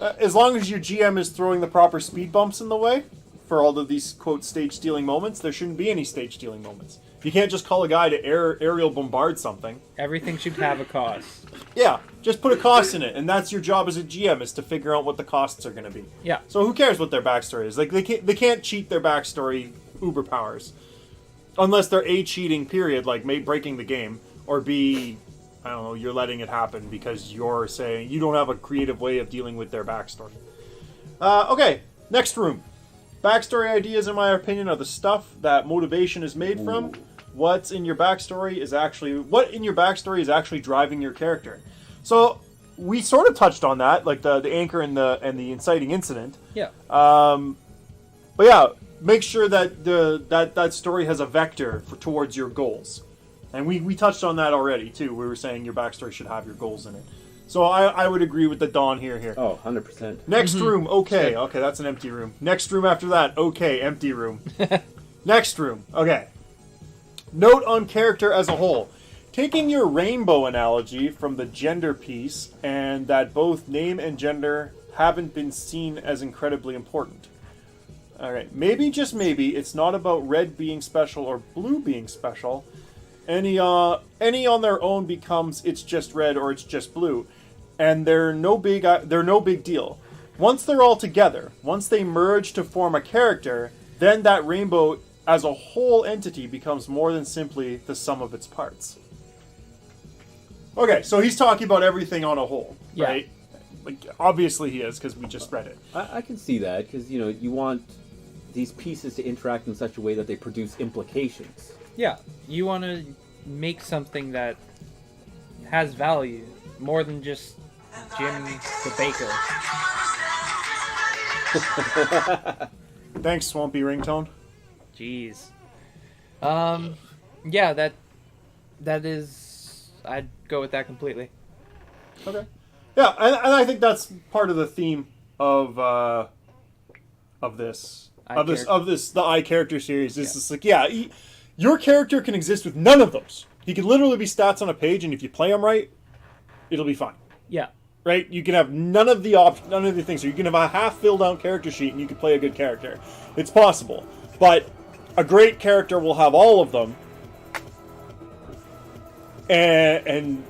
as long as your GM is throwing the proper speed bumps in the way for all of these, quote, stage stealing moments, there shouldn't be any stage stealing moments. You can't just call a guy to aerial bombard something. Everything should have a cost. Yeah, just put a cost in it, and that's your job as a GM, is to figure out what the costs are going to be. Yeah. So who cares what their backstory is? Like, they can't cheat their backstory uber powers. Unless they're A, cheating, period, like breaking the game, or B, I don't know, you're letting it happen because you're saying you don't have a creative way of dealing with their backstory. Okay, next room. Backstory ideas, in my opinion, are the stuff that motivation is made from. What in your backstory is actually driving your character. So we sort of touched on that, like the anchor and the inciting incident. Yeah. But yeah, make sure that that story has a vector towards your goals. And we touched on that already, too. We were saying your backstory should have your goals in it. So I would agree with the Dawn here. Oh, 100%. Next room, okay. Okay, that's an empty room. Next room after that, okay, empty room. Next room, okay. Note on character as a whole. Taking your rainbow analogy from the gender piece, and that both name and gender haven't been seen as incredibly important. Alright, maybe, just maybe, it's not about red being special or blue being special. Any on their own becomes it's just red or it's just blue. And they're no big deal. Once they're all together, once they merge to form a character, then that rainbow as a whole entity becomes more than simply the sum of its parts. Okay, so he's talking about everything on a whole, Yeah. right? Like, obviously he is, because we just read it. I can see that, because, you want these pieces to interact in such a way that they produce implications. Yeah, you want to make something that has value, more than just Jim the Baker. Thanks, Swampy Ringtone. Jeez. Yeah, that is... I'd go with that completely. Okay. Yeah, and I think that's part of the theme of this. The I character series. Is just like, your character can exist with none of those. He can literally be stats on a page, and if you play them right, it'll be fine. Yeah. Right? You can have none of the things. So you can have a half filled out character sheet, and you can play a good character. It's possible, but a great character will have all of them, and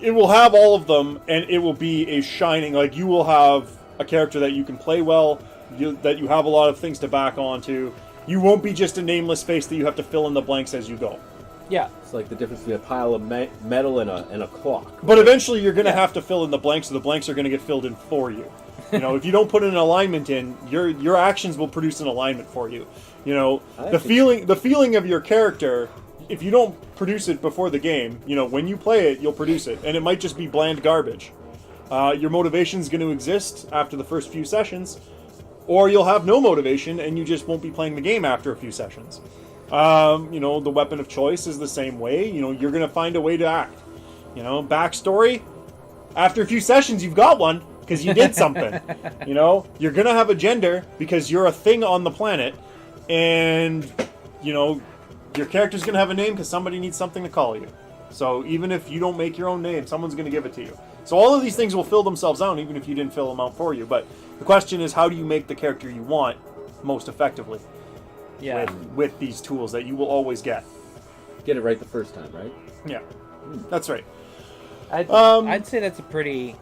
it will have all of them, and it will be a shining. Like, you will have a character that you can play well. That you have a lot of things to back onto. You won't be just a nameless face that you have to fill in the blanks as you go. Yeah. It's like the difference between a pile of metal and a clock. But eventually you're going to have to fill in the blanks, so the blanks are going to get filled in for you. If you don't put an alignment in, your actions will produce an alignment for you. The feeling of your character, if you don't produce it before the game, when you play it, you'll produce it. And it might just be bland garbage. Your motivation's going to exist after the first few sessions. Or you'll have no motivation, and you just won't be playing the game after a few sessions. The weapon of choice is the same way. You're going to find a way to act. Backstory, after a few sessions, you've got one, because you did something. You're going to have a gender, because you're a thing on the planet, and, your character's going to have a name, because somebody needs something to call you. So even if you don't make your own name, someone's going to give it to you. So all of these things will fill themselves out, even if you didn't fill them out for you. But the question is, how do you make the character you want most effectively? Yeah. With these tools that you will always get. Get it right the first time, right? Yeah, that's right. I'd say that's a pretty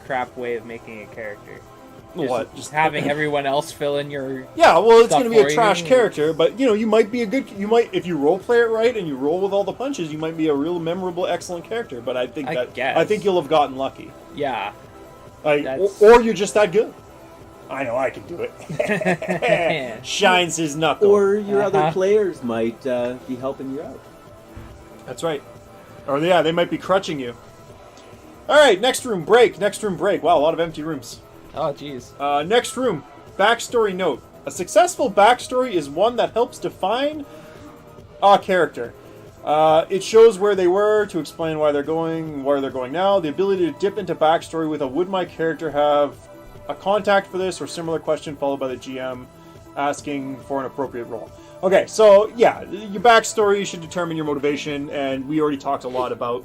crap way of making a character. Just having everyone else fill in your... Yeah, well, it's going to be a for trash you. character, but, you might be if you role play it right and you roll with all the punches, you might be a real memorable, excellent character, but I think you'll have gotten lucky. Yeah. Or you're just that good. I know I can do it. Shines his knuckle. Or your other players might be helping you out. That's right. Or, they might be crutching you. Alright, next room break. Wow, a lot of empty rooms. Oh, jeez. Next room, backstory note. A successful backstory is one that helps define a character. It shows where they were, to explain where they're going now. The ability to dip into backstory with a would my character have a contact for this or similar question followed by the GM asking for an appropriate role. Okay, so yeah, your backstory should determine your motivation, and we already talked a lot about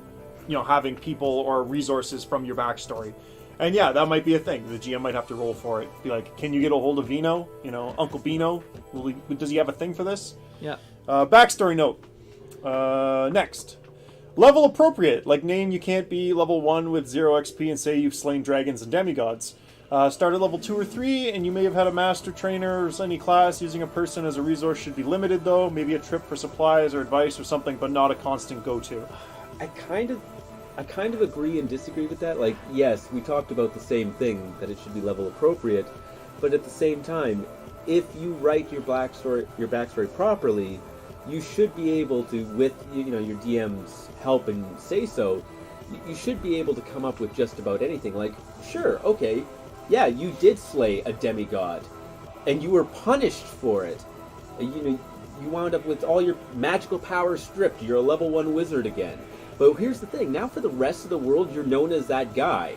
having people or resources from your backstory. And yeah, that might be a thing. The GM might have to roll for it. Be like, can you get a hold of Vino? Uncle Bino? Does he have a thing for this? Yeah. Backstory note. Next. Level appropriate. Like, name you can't be level 1 with 0 XP and say you've slain dragons and demigods. Start at level 2 or 3, and you may have had a master trainer or any class. Using a person as a resource should be limited, though. Maybe a trip for supplies or advice or something, but not a constant go-to. I kind of agree and disagree with that. Like, yes, we talked about the same thing, that it should be level appropriate, but at the same time, if you write your backstory properly, you should be able to, with your DM's help and say so, you should be able to come up with just about anything. Like, sure, okay, yeah, you did slay a demigod, and you were punished for it. You wound up with all your magical powers stripped. You're a level 1 wizard again. But here's the thing, now for the rest of the world, you're known as that guy.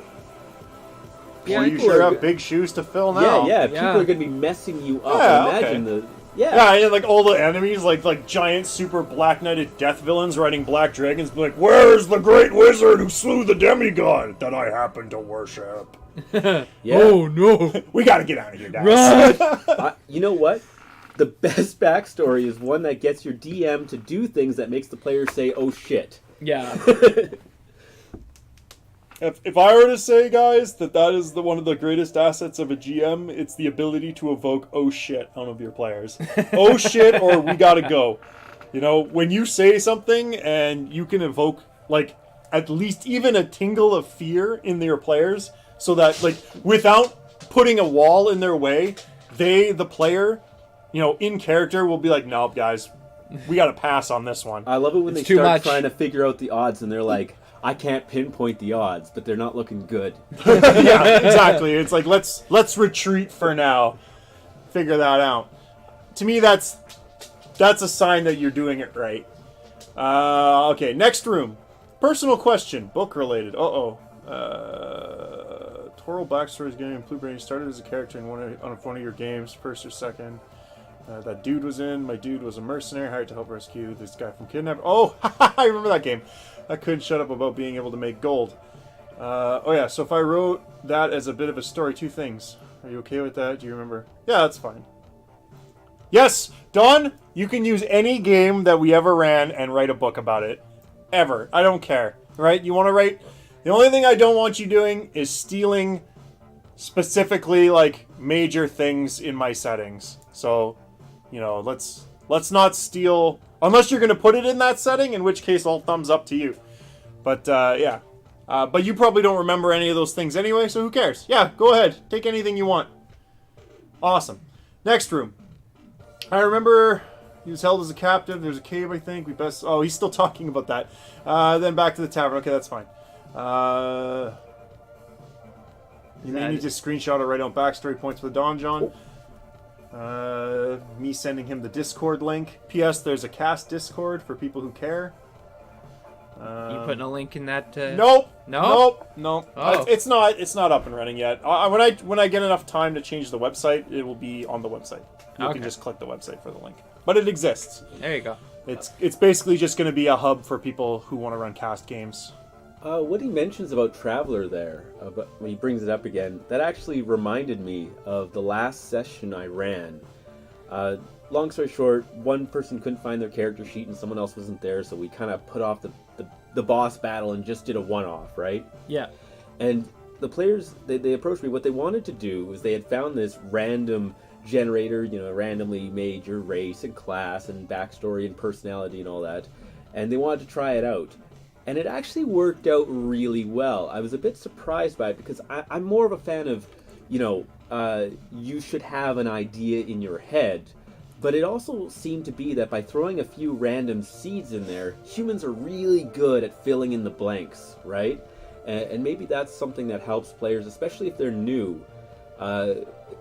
Well, you sure have big shoes to fill now. Yeah, people are going to be messing you up. Imagine Yeah, and like all the enemies, like giant super black knighted death villains riding black dragons, be like, "Where's the great wizard who slew the demigod that I happen to worship?" Yeah. Oh no! We gotta get out of here, guys. You know what? The best backstory is one that gets your DM to do things that makes the player say, "Oh shit." Yeah. If I were to say, guys, that is one of the greatest assets of a GM, it's the ability to evoke "oh shit" out of your players. Oh shit, or we gotta go. You know, when you say something and you can evoke, like, at least even a tingle of fear in your players, so that, like, without putting a wall in their way, the player, you know, in character will be like, "Nope, guys, we gotta pass on this one." I love it when It's they too start much. trying to figure out the odds and they're like, "I can't pinpoint the odds, but they're not looking good." Yeah, exactly. It's like, let's retreat for now. Figure that out. To me, that's a sign that you're doing it right. Okay, next room. Personal question, book related. Toral backstories game in Blue Brain started as a character in one of your games, first or second. That dude was in. My dude was a mercenary hired to help rescue this guy from kidnapping. Oh, I remember that game. I couldn't shut up about being able to make gold. Oh yeah, so if I wrote that as a bit of a story, two things. Are you okay with that? Do you remember? Yeah, that's fine. Yes, Don, you can use any game that we ever ran and write a book about it. Ever. I don't care. Right? You want to write... The only thing I don't want you doing is stealing specifically, like, major things in my settings. So, you know, let's not steal... Unless you're going to put it in that setting, in which case all thumbs up to you. But, yeah. But you probably don't remember any of those things anyway, so who cares? Yeah, go ahead. Take anything you want. Awesome. Next room. I remember he was held as a captive. There's a cave, I think. Oh, he's still talking about that. Then back to the tavern. Okay, that's fine. You may need to screenshot or write down backstory points for the Donjon. Me sending him the Discord link. P.S. There's a cast Discord for people who care. You putting a link in that? Nope. No? Nope. Oh. It's not up and running yet. When I get enough time to change the website, it will be on the website. You Okay. can just click the website for the link. But it exists. There you go. It's basically just going to be a hub for people who want to run cast games. What he mentions about Traveler there, but when he brings it up again, that actually reminded me of the last session I ran. Long story short, one person couldn't find their character sheet and someone else wasn't there, so we kind of put off the boss battle and just did a one-off, right? Yeah. And the players, they approached me. What they wanted to do was they had found this random generator, you know, randomly made your race and class and backstory and personality and all that, and they wanted to try it out. And it actually worked out really well. I was a bit surprised by it because I'm more of a fan of, you know, you should have an idea in your head. But it also seemed to be that by throwing a few random seeds in there, humans are really good at filling in the blanks, right? And maybe that's something that helps players, especially if they're new,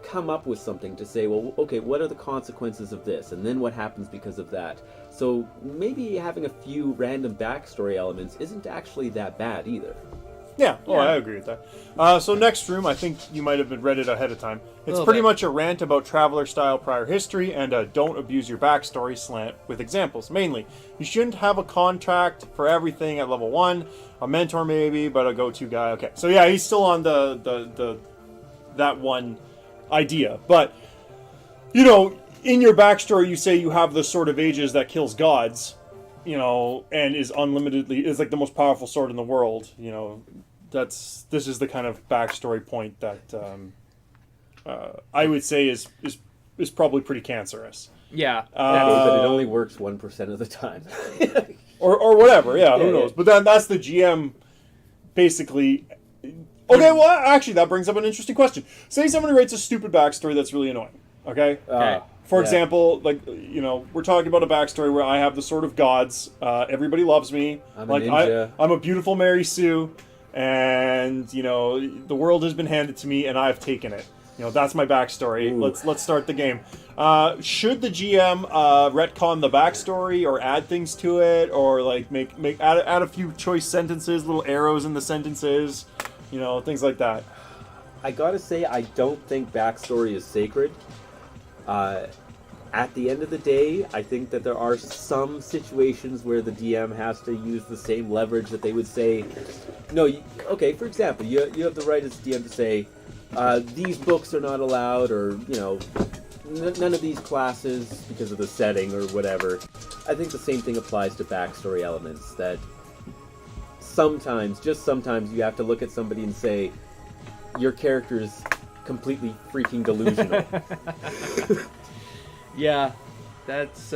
come up with something to say, well, okay, what are the consequences of this? And then what happens because of that? So maybe having a few random backstory elements isn't actually that bad either. Yeah, Yeah. I agree with that. So next room, I think you might have read it ahead of time. It's Little pretty bit. much a rant about Traveler-style prior history and a don't abuse your backstory slant with examples. Mainly, you shouldn't have a contract for everything at level 1, a mentor maybe, but a go-to guy. Okay, so yeah, he's still on that one idea. But, you know, in your backstory, you say you have the Sword of Ages that kills gods, you know, and is like the most powerful sword in the world, you know. This is the kind of backstory point that I would say is probably pretty cancerous. Yeah. But it only works 1% of the time. Or whatever, yeah, who Yeah, knows. yeah. But then that's the GM basically... Okay, well, actually, that brings up an interesting question. Say somebody writes a stupid backstory that's really annoying, okay? For Yeah. example, like, you know, we're talking about a backstory where I have the Sword of Gods, everybody loves me, I'm a like ninja. I'm a beautiful Mary Sue, and, you know, the world has been handed to me and I've taken it. You know, that's my backstory. Ooh. Let's start the game. Should the GM retcon the backstory or add things to it, or like add a few choice sentences, little arrows in the sentences, you know, things like that? I gotta say, I don't think backstory is sacred. at the end of the day, I think that there are some situations where the DM has to use the same leverage that they would say, no, okay, for example, you have the right as DM to say, these books are not allowed, or, you know, none of these classes because of the setting or whatever. I think the same thing applies to backstory elements, that sometimes, just sometimes, you have to look at somebody and say, your character is completely freaking delusional. Yeah, that's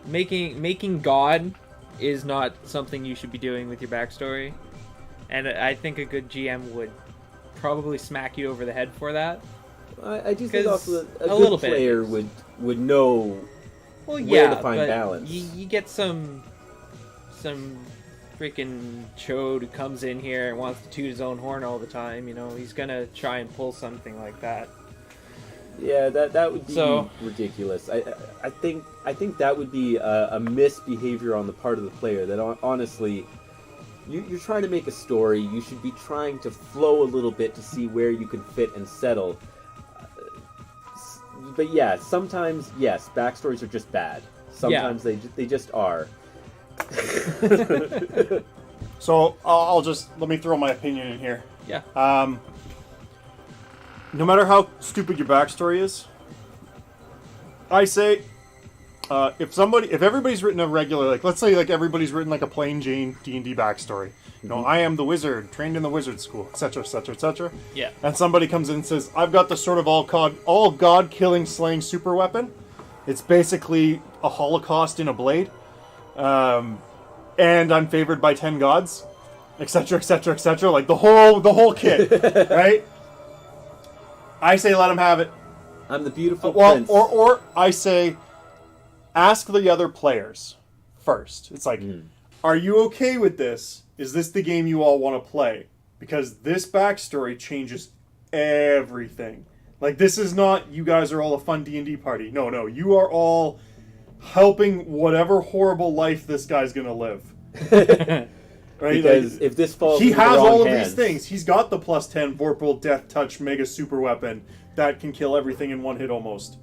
making God is not something you should be doing with your backstory, and I think a good GM would probably smack you over the head for that. I do think also that a little good bit. player would know Well, where yeah, to find but balance. You get some freaking chode who comes in here and wants to toot his own horn all the time. You know, he's gonna try and pull something like that. Yeah, that would be So- ridiculous. I think that would be a misbehavior on the part of the player. That honestly, you're trying to make a story. You should be trying to flow a little bit to see where you can fit and settle. But yeah, sometimes yes, backstories are just bad. Sometimes they just are. So I'll just let me throw my opinion in here. Yeah. No matter how stupid your backstory is, I say, if everybody's written a regular, like, let's say, like, everybody's written, like, a plain Jane D&D backstory. You know, I am the wizard, trained in the wizard school, etc., etc., etc. Yeah. And somebody comes in and says, I've got the sort of all god-killing, slaying super weapon. It's basically a Holocaust in a blade. And I'm favored by 10 gods, etc., etc., etc. Like, the whole kit, right? I say let him have it. I'm the beautiful Well, prince. or I say, ask the other players first. It's like, are you okay with this? Is this the game you all want to play? Because this backstory changes everything. Like, this is not, you guys are all a fun D&D party. No, you are all helping whatever horrible life this guy's gonna live. Right? Because Like, if this falls he into the has wrong all of hands, these things. He's got the +10 Vorpal Death Touch Mega Super Weapon that can kill everything in one hit almost.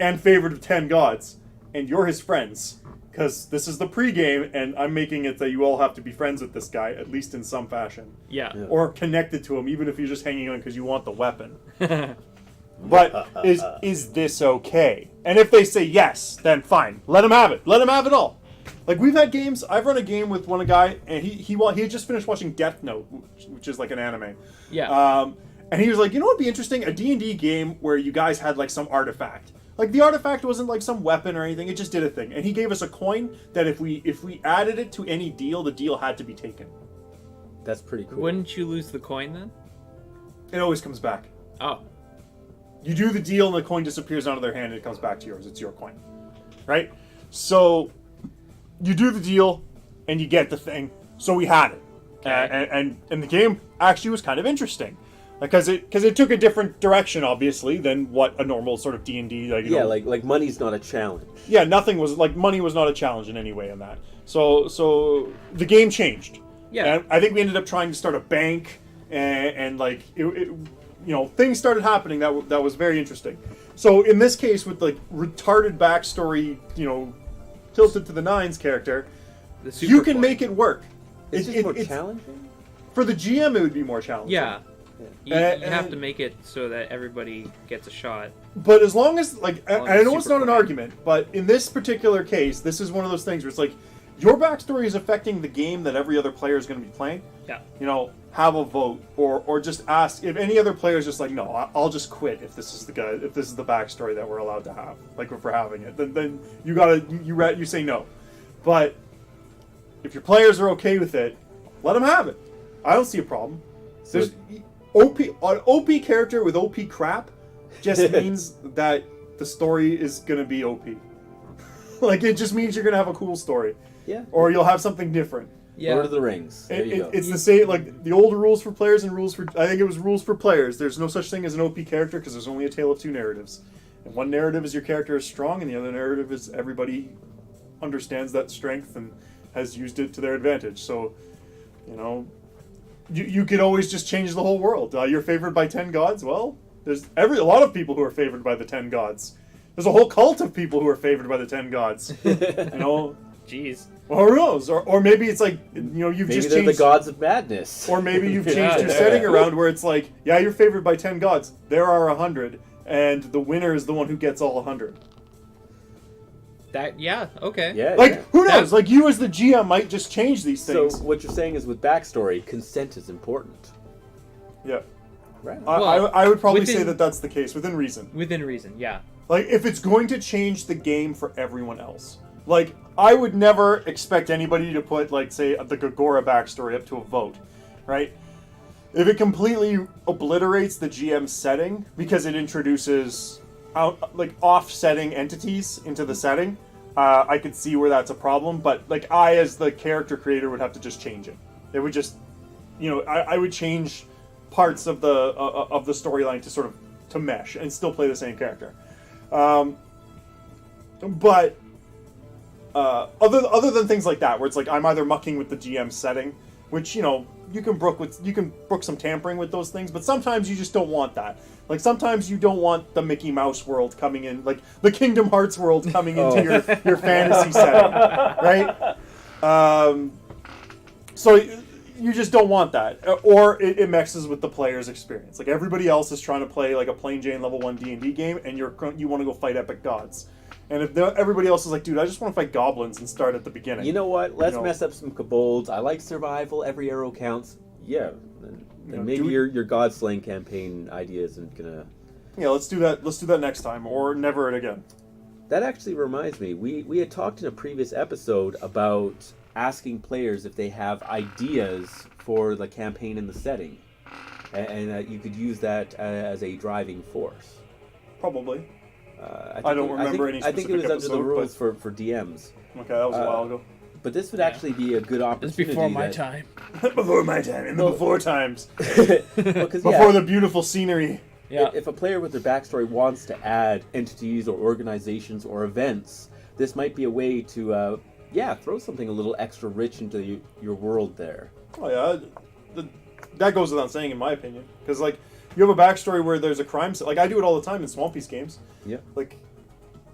And favored of 10 gods. And you're his friends. Because this is the pregame, and I'm making it that you all have to be friends with this guy, at least in some fashion. Yeah. Or connected to him, even if you're just hanging on because you want the weapon. But is this okay? And if they say yes, then fine. Let him have it. Let him have it all. Like, we've had games. I've run a game with one guy, and he had just finished watching Death Note, which is like an anime. Yeah. And he was like, you know what would be interesting? A D&D game where you guys had like some artifact. Like, the artifact wasn't like some weapon or anything. It just did a thing. And he gave us a coin that if we added it to any deal, the deal had to be taken. that's pretty cool. Wouldn't you lose the coin then? It always comes back. Oh. You do the deal and the coin disappears out of their hand and it comes back to yours. It's your coin. Right? So, you do the deal and you get the thing. So we had it. Okay. And the game actually was kind of interesting. Because it took a different direction, obviously, than what a normal sort of D&D... Like, you know, like money's not a challenge. yeah, nothing was... Like, money was not a challenge in any way in that. So the game changed. Yeah. And I think we ended up trying to start a bank, and like, things started happening that was very interesting. So in this case, with, like, retarded backstory, tilted to the nines character, The super you can coin. make it work. It's just more challenging. For the GM, it would be more challenging. Yeah. You And- have to make it so that everybody gets a shot. But as long as, like, and I know it's super not an coin. argument, but in this particular case, this is one of those things where it's like, your backstory is affecting the game that every other player is going to be playing. Yeah. Have a vote, or just ask if any other player is just like, no, I'll just quit if this is the backstory that we're allowed to have, like, if we're having it. Then you say no. But if your players are okay with it, let them have it. I don't see a problem. There's an OP character with OP crap just means that the story is gonna be OP. Like, it just means you're gonna have a cool story, Yeah. or you'll have something different. Yeah. Lord of the Rings. There you go. It's the same, like, the old rules for players and rules for... I think it was rules for players. There's no such thing as an OP character because there's only a tale of two narratives. And one narrative is your character is strong, and the other narrative is everybody understands that strength and has used it to their advantage. So, you could always just change the whole world. You're favored by 10 gods? Well, There's a lot of people who are favored by the 10 gods. There's a whole cult of people who are favored by the 10 gods. You know, Jeez. well, who knows? Or maybe it's like, you know, you've Maybe just they're changed. the gods of madness. Or maybe you've changed Yeah, your yeah. setting around where it's like, yeah, you're favored by 10 gods. There are 100, and the winner is the one who gets all 100. That yeah. Okay. Yeah, Like, yeah. who knows? Like, you as the GM might just change these So things. what you're saying is with backstory, consent is important. Yeah. Right. I would probably say within- that that's the case, within reason. Within reason. Yeah. Like, if it's going to change the game for everyone else. Like, I would never expect anybody to put, like, say, the Gagora backstory up to a vote, right? If it completely obliterates the GM setting because it introduces offsetting entities into the setting, I could see where that's a problem. But like, I as the character creator would have to just change it. It would just, you know, I would change parts of the storyline to sort of to mesh and still play the same character. But other than things like that, where it's like I'm either mucking with the GM setting, which, you know, you can brook some tampering with those things, but sometimes you just don't want that. Like, sometimes you don't want the Mickey Mouse world coming in, like the Kingdom Hearts world coming into your fantasy setting, right? So you just don't want that, or it messes with the player's experience. Like, everybody else is trying to play like a plain Jane level 1 D&D game, and you want to go fight epic gods. And if everybody else is like, dude, I just want to fight goblins and start at the beginning. You know what? Let's You know. mess up some kobolds. I like survival. Every arrow counts. Yeah. Then You know, maybe do- your god slaying campaign idea isn't gonna. Yeah, let's do that. Let's do that next time, or never it again. That actually reminds me. We had talked in a previous episode about asking players if they have ideas for the campaign and the setting, and you could use that as a driving force. Probably. I don't remember any I think it was specific under the episode, rules for DMs. Okay, that was a while ago. But this would actually be a good It's opportunity. before my that- time. Before my time, in the before times, Well, 'cause, before yeah, the beautiful scenery. Yeah. if a player with their backstory wants to add entities or organizations or events, this might be a way to, throw something a little extra rich into your world there. Oh yeah, that goes without saying, in my opinion, because like you have a backstory where there's a crime. Like, I do it all the time in Swampy's games. Yeah. Like,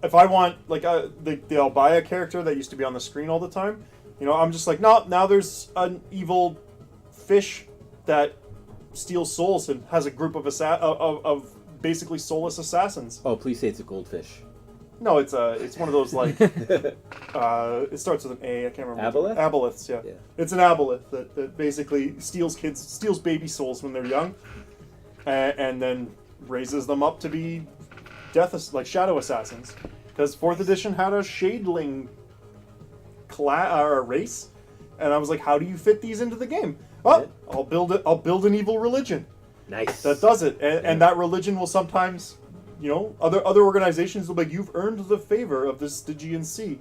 if I want like the Albaya character that used to be on the screen all the time, you know, I'm just like, no, now there's an evil fish that steals souls and has a group of basically soulless assassins. Oh, please say it's a goldfish. No, it's one of those like it starts with an A. I can't remember. Aboleth? Aboleths, yeah. Yeah. It's an aboleth that basically steals baby souls when they're young, and then raises them up to be shadow assassins. Because 4th edition had a shadeling race, and I was like, how do you fit these into the game? Oh, Yeah. I'll build an evil religion Nice. that does it, and that religion will sometimes, you know, other organizations will be like, you've earned the favor of the Stygian Sea.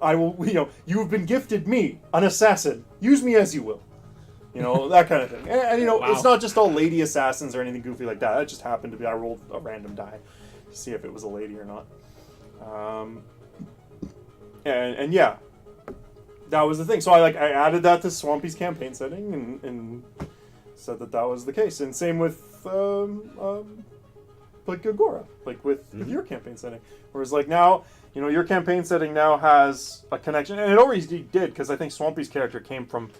I will, you know, you have been gifted me, an assassin. Use me as you will. You know, that kind of thing. And you know, Wow. it's not just all lady assassins or anything goofy like that. That just happened to be, I rolled a random die to see if it was a lady or not. And yeah, that was the thing. So I added that to Swampy's campaign setting and said that was the case. And same with like Gagora, like with your campaign setting. Whereas like now, you know, your campaign setting now has a connection, and it already did, because I think Swampy's character came from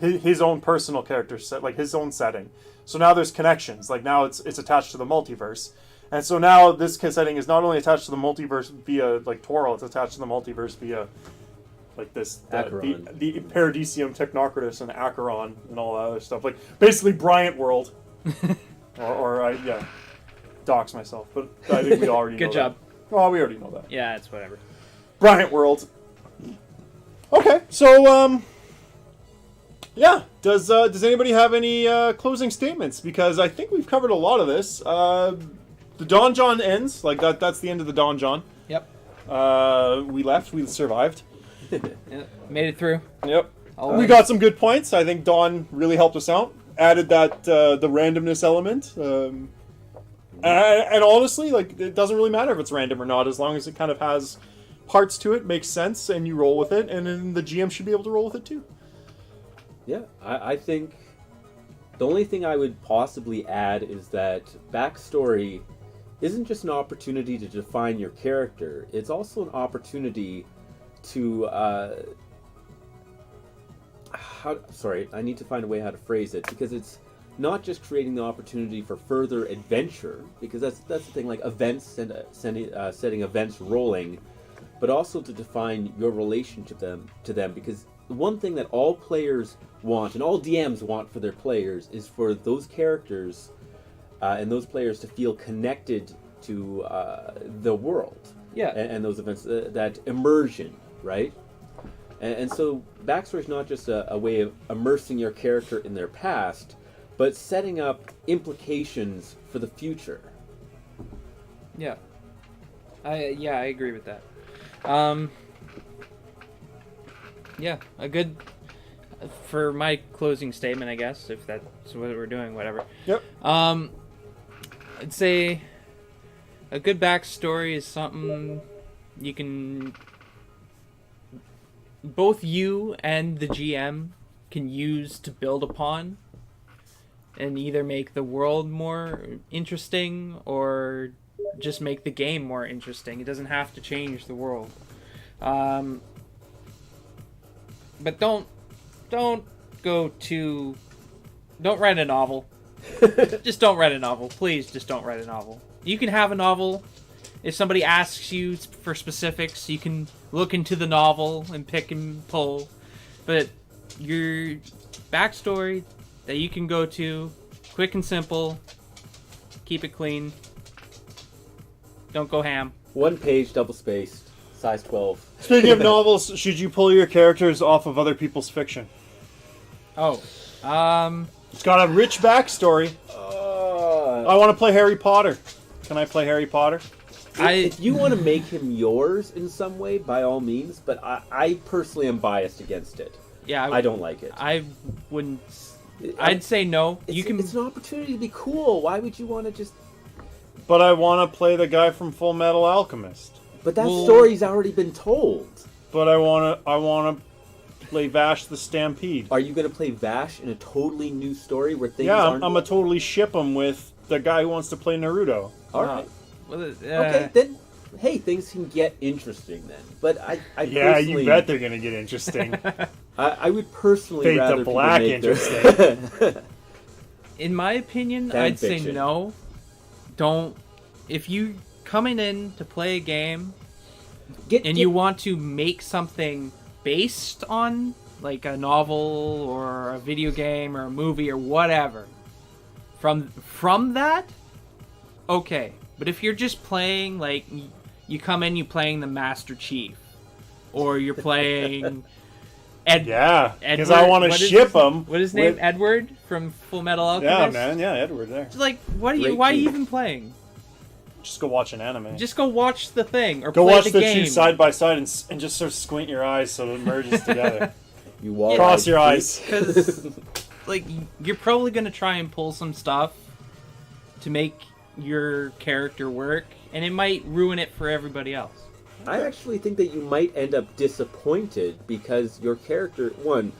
his own personal character set, like his own setting. So now there's connections. Like now it's attached to the multiverse. And so now this setting is not only attached to the multiverse via like Toril, it's attached to the multiverse via like the Acheron. Paradisium Technocritus and Acheron and all that other stuff. Like basically Bryant World. or I dox myself, but I think we already know Good job. that. Oh, we already know that. Yeah, it's whatever. Bryant World. Okay, so yeah. Does anybody have any closing statements? Because I think we've covered a lot of this. The Donjon ends. Like that's the end of the Donjon. Yep. We left. We survived. Yeah, made it through. Yep. All We right. got some good points. I think Dawn really helped us out. Added that the randomness element. And honestly, like, it doesn't really matter if it's random or not, as long as it kind of has parts to it, makes sense, and you roll with it, and then the GM should be able to roll with it too. Yeah, I think The only thing I would possibly add is that backstory isn't just an opportunity to define your character. It's also an opportunity to I need to find a way how to phrase it, because it's not just creating the opportunity for further adventure, because that's the thing, like events and setting events rolling, but also to define your relationship to them, because the one thing that all players want and all DMs want for their players is for those characters and those players to feel connected to the world. Yeah. And those events, that immersion, right? And so backstory is not just a way of immersing your character in their past, but setting up implications for the future. Yeah. I agree with that. Yeah, a good, for my closing statement, I guess, if that's what we're doing, whatever. Yep. I'd say a good backstory is something you can, both you and the GM can use to build upon and either make the world more interesting or just make the game more interesting. It doesn't have to change the world. But don't write a novel. Just don't write a novel. Please just don't write a novel. You can have a novel. If somebody asks you for specifics, you can look into the novel and pick and pull. But your backstory that you can go to, quick and simple, keep it clean. Don't go ham. 1 page, double spaced, size 12. Speaking of novels, should you pull your characters off of other people's fiction? Oh, It's got a rich backstory. I want to play Harry Potter. Can I play Harry Potter? If you want to make him yours in some way, by all means, but I personally am biased against it. yeah, I don't like it. I wouldn't. I'd say no. It's an opportunity to be cool. Why would you want to just... But I want to play the guy from Full Metal Alchemist. But that story's already been told. But I want to play Vash the Stampede. Are you going to play Vash in a totally new story where things Yeah, aren't... I'm going to totally ship him with the guy who wants to play Naruto. All right. Well, Okay, then, hey, things can get interesting then. But I Yeah, personally... you bet they're going to get interesting. I would personally Fade rather to people black make interesting. in my opinion, Fan I'd say fiction. no. Don't. If you coming in to play a game and you want to make something based on like a novel or a video game or a movie or whatever, from that, okay. But if you're just playing, like, you come in, you playing the Master Chief, or you're playing Yeah, because Edward- I want to what is ship his- him. What is his name? with- Edward from Full Metal Yeah, Alchemist. man. Yeah, Edward there. It's like, what are you? Great Why are you team. even playing? Just go watch an anime. Just go watch the thing or Go play watch the the game. two side by side and just sort of squint your eyes so it merges together. You wall-eyed Cross your freak. eyes. Because, like, you're probably gonna try and pull some stuff to make your character work, and it might ruin it for everybody else. I actually think that you might end up disappointed because your character... One,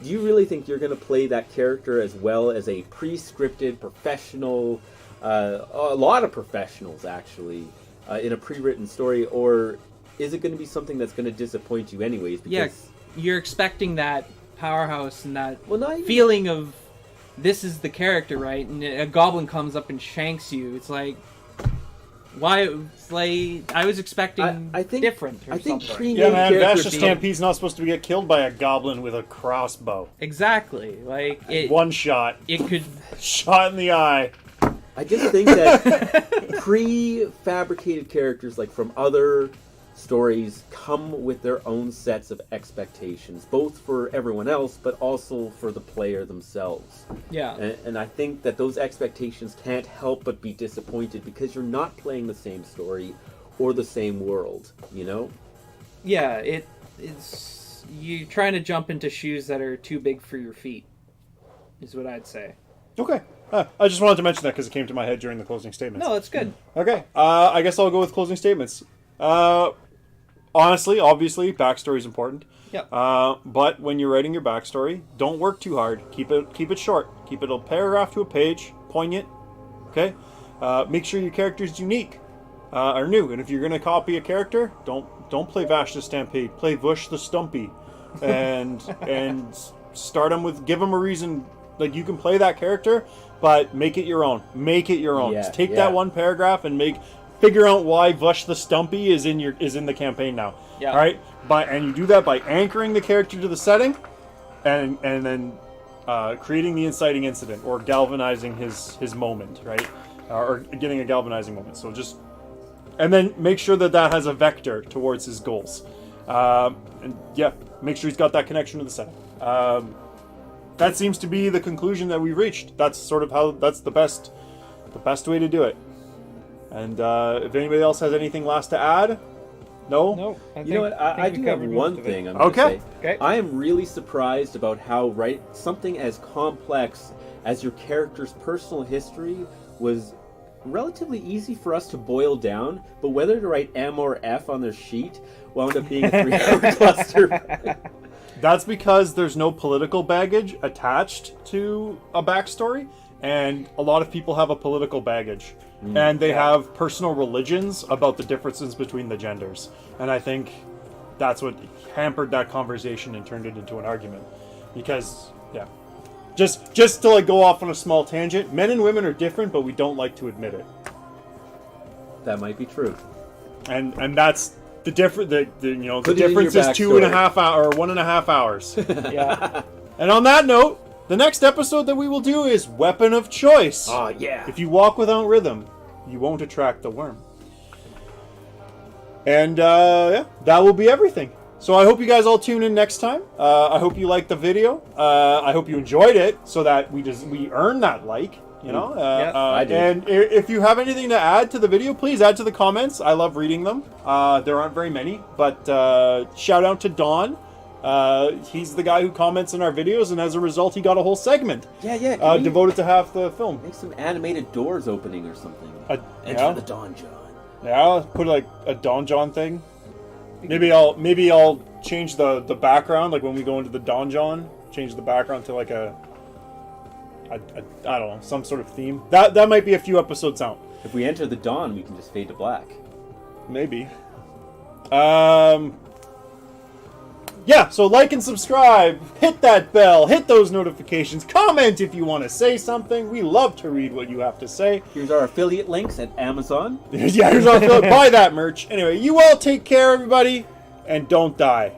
do you really think you're going to play that character as well as a pre-scripted professional... a lot of professionals, actually, in a pre-written story, or is it going to be something that's going to disappoint you anyways? Because, Yeah, you're expecting that powerhouse and that well, not even, feeling of this is the character, right? And a goblin comes up and shanks you. It's like, why? It's like I was expecting I think different. Or I think something. pre-made Yeah, man. Vash characters the being- Stampede's not supposed to get killed by a goblin with a crossbow. Exactly. Like it. One shot. It could. Shot in the eye. I just think that pre-fabricated characters, like from other stories, come with their own sets of expectations, both for everyone else, but also for the player themselves. Yeah. And I think that those expectations can't help but be disappointed because you're not playing the same story or the same world, you know? Yeah. It's you trying to jump into shoes that are too big for your feet. Is what I'd say. Okay. I just wanted to mention that because it came to my head during the closing statements. No, that's good. Okay. I guess I'll go with closing statements. Honestly, obviously, backstory is important. Yep. But when you're writing your backstory, don't work too hard. Keep it short. Keep it a paragraph to a page, poignant. Okay. Make sure your character's unique or new. And if you're gonna copy a character, don't play Vash the Stampede. Play Vush the Stumpy, and start them with, give them a reason. Like, you can play that character, but make it your own. Make it your own. Yeah, Just take yeah. that one paragraph and figure out why Vush the Stumpy is in the campaign now. Yeah. All right. And you do that by anchoring the character to the setting, and then creating the inciting incident or galvanizing his moment, right? Or getting a galvanizing moment. So and then make sure that has a vector towards his goals. And yeah, make sure he's got that connection to the setting. That seems to be the conclusion that we've reached. That's sort of that's the best way to do it. And if anybody else has anything last to add, no? No. You know what? I do have one thing I'm going to Okay. say. Okay. I am really surprised about how something as complex as your character's personal history was relatively easy for us to boil down, but whether to write M or F on their sheet wound up being a 3-hour cluster. That's because there's no political baggage attached to a backstory, and a lot of people have a political baggage. And they have personal religions about the differences between the genders. And I think that's what hampered that conversation and turned it into an argument. Because, yeah. Just to like go off on a small tangent, men and women are different, but we don't like to admit it. That might be true. And that's the difference. The Put it in difference your is 2.5 backstory. hours or 1.5 hours. Yeah. And on that note, the next episode that we will do is Weapon of Choice. Oh, yeah. If you walk without rhythm, you won't attract the worm. And yeah, that will be everything. So I hope you guys all tune in next time. I hope you liked the video. I hope you enjoyed it, so that we earn that like. You know. Yeah, I did. And if you have anything to add to the video, please add to the comments. I love reading them. There aren't very many, but shout out to Don. He's the guy who comments in our videos, and as a result, he got a whole segment Yeah. Can we devoted to half the film. make some animated doors opening or something? Enter Yeah, the Don John. yeah. I'll put like a Don John thing. Maybe I'll change the background, like when we go into the Don John, change the background to like I don't know, some sort of theme. That might be a few episodes out. If we enter the dawn, we can just fade to black. Maybe. Yeah, so like and subscribe, hit that bell, hit those notifications, comment if you want to say something. We love to read what you have to say. Here's our affiliate links at Amazon. Yeah, here's our buy that merch. Anyway, you all take care, everybody, and don't die.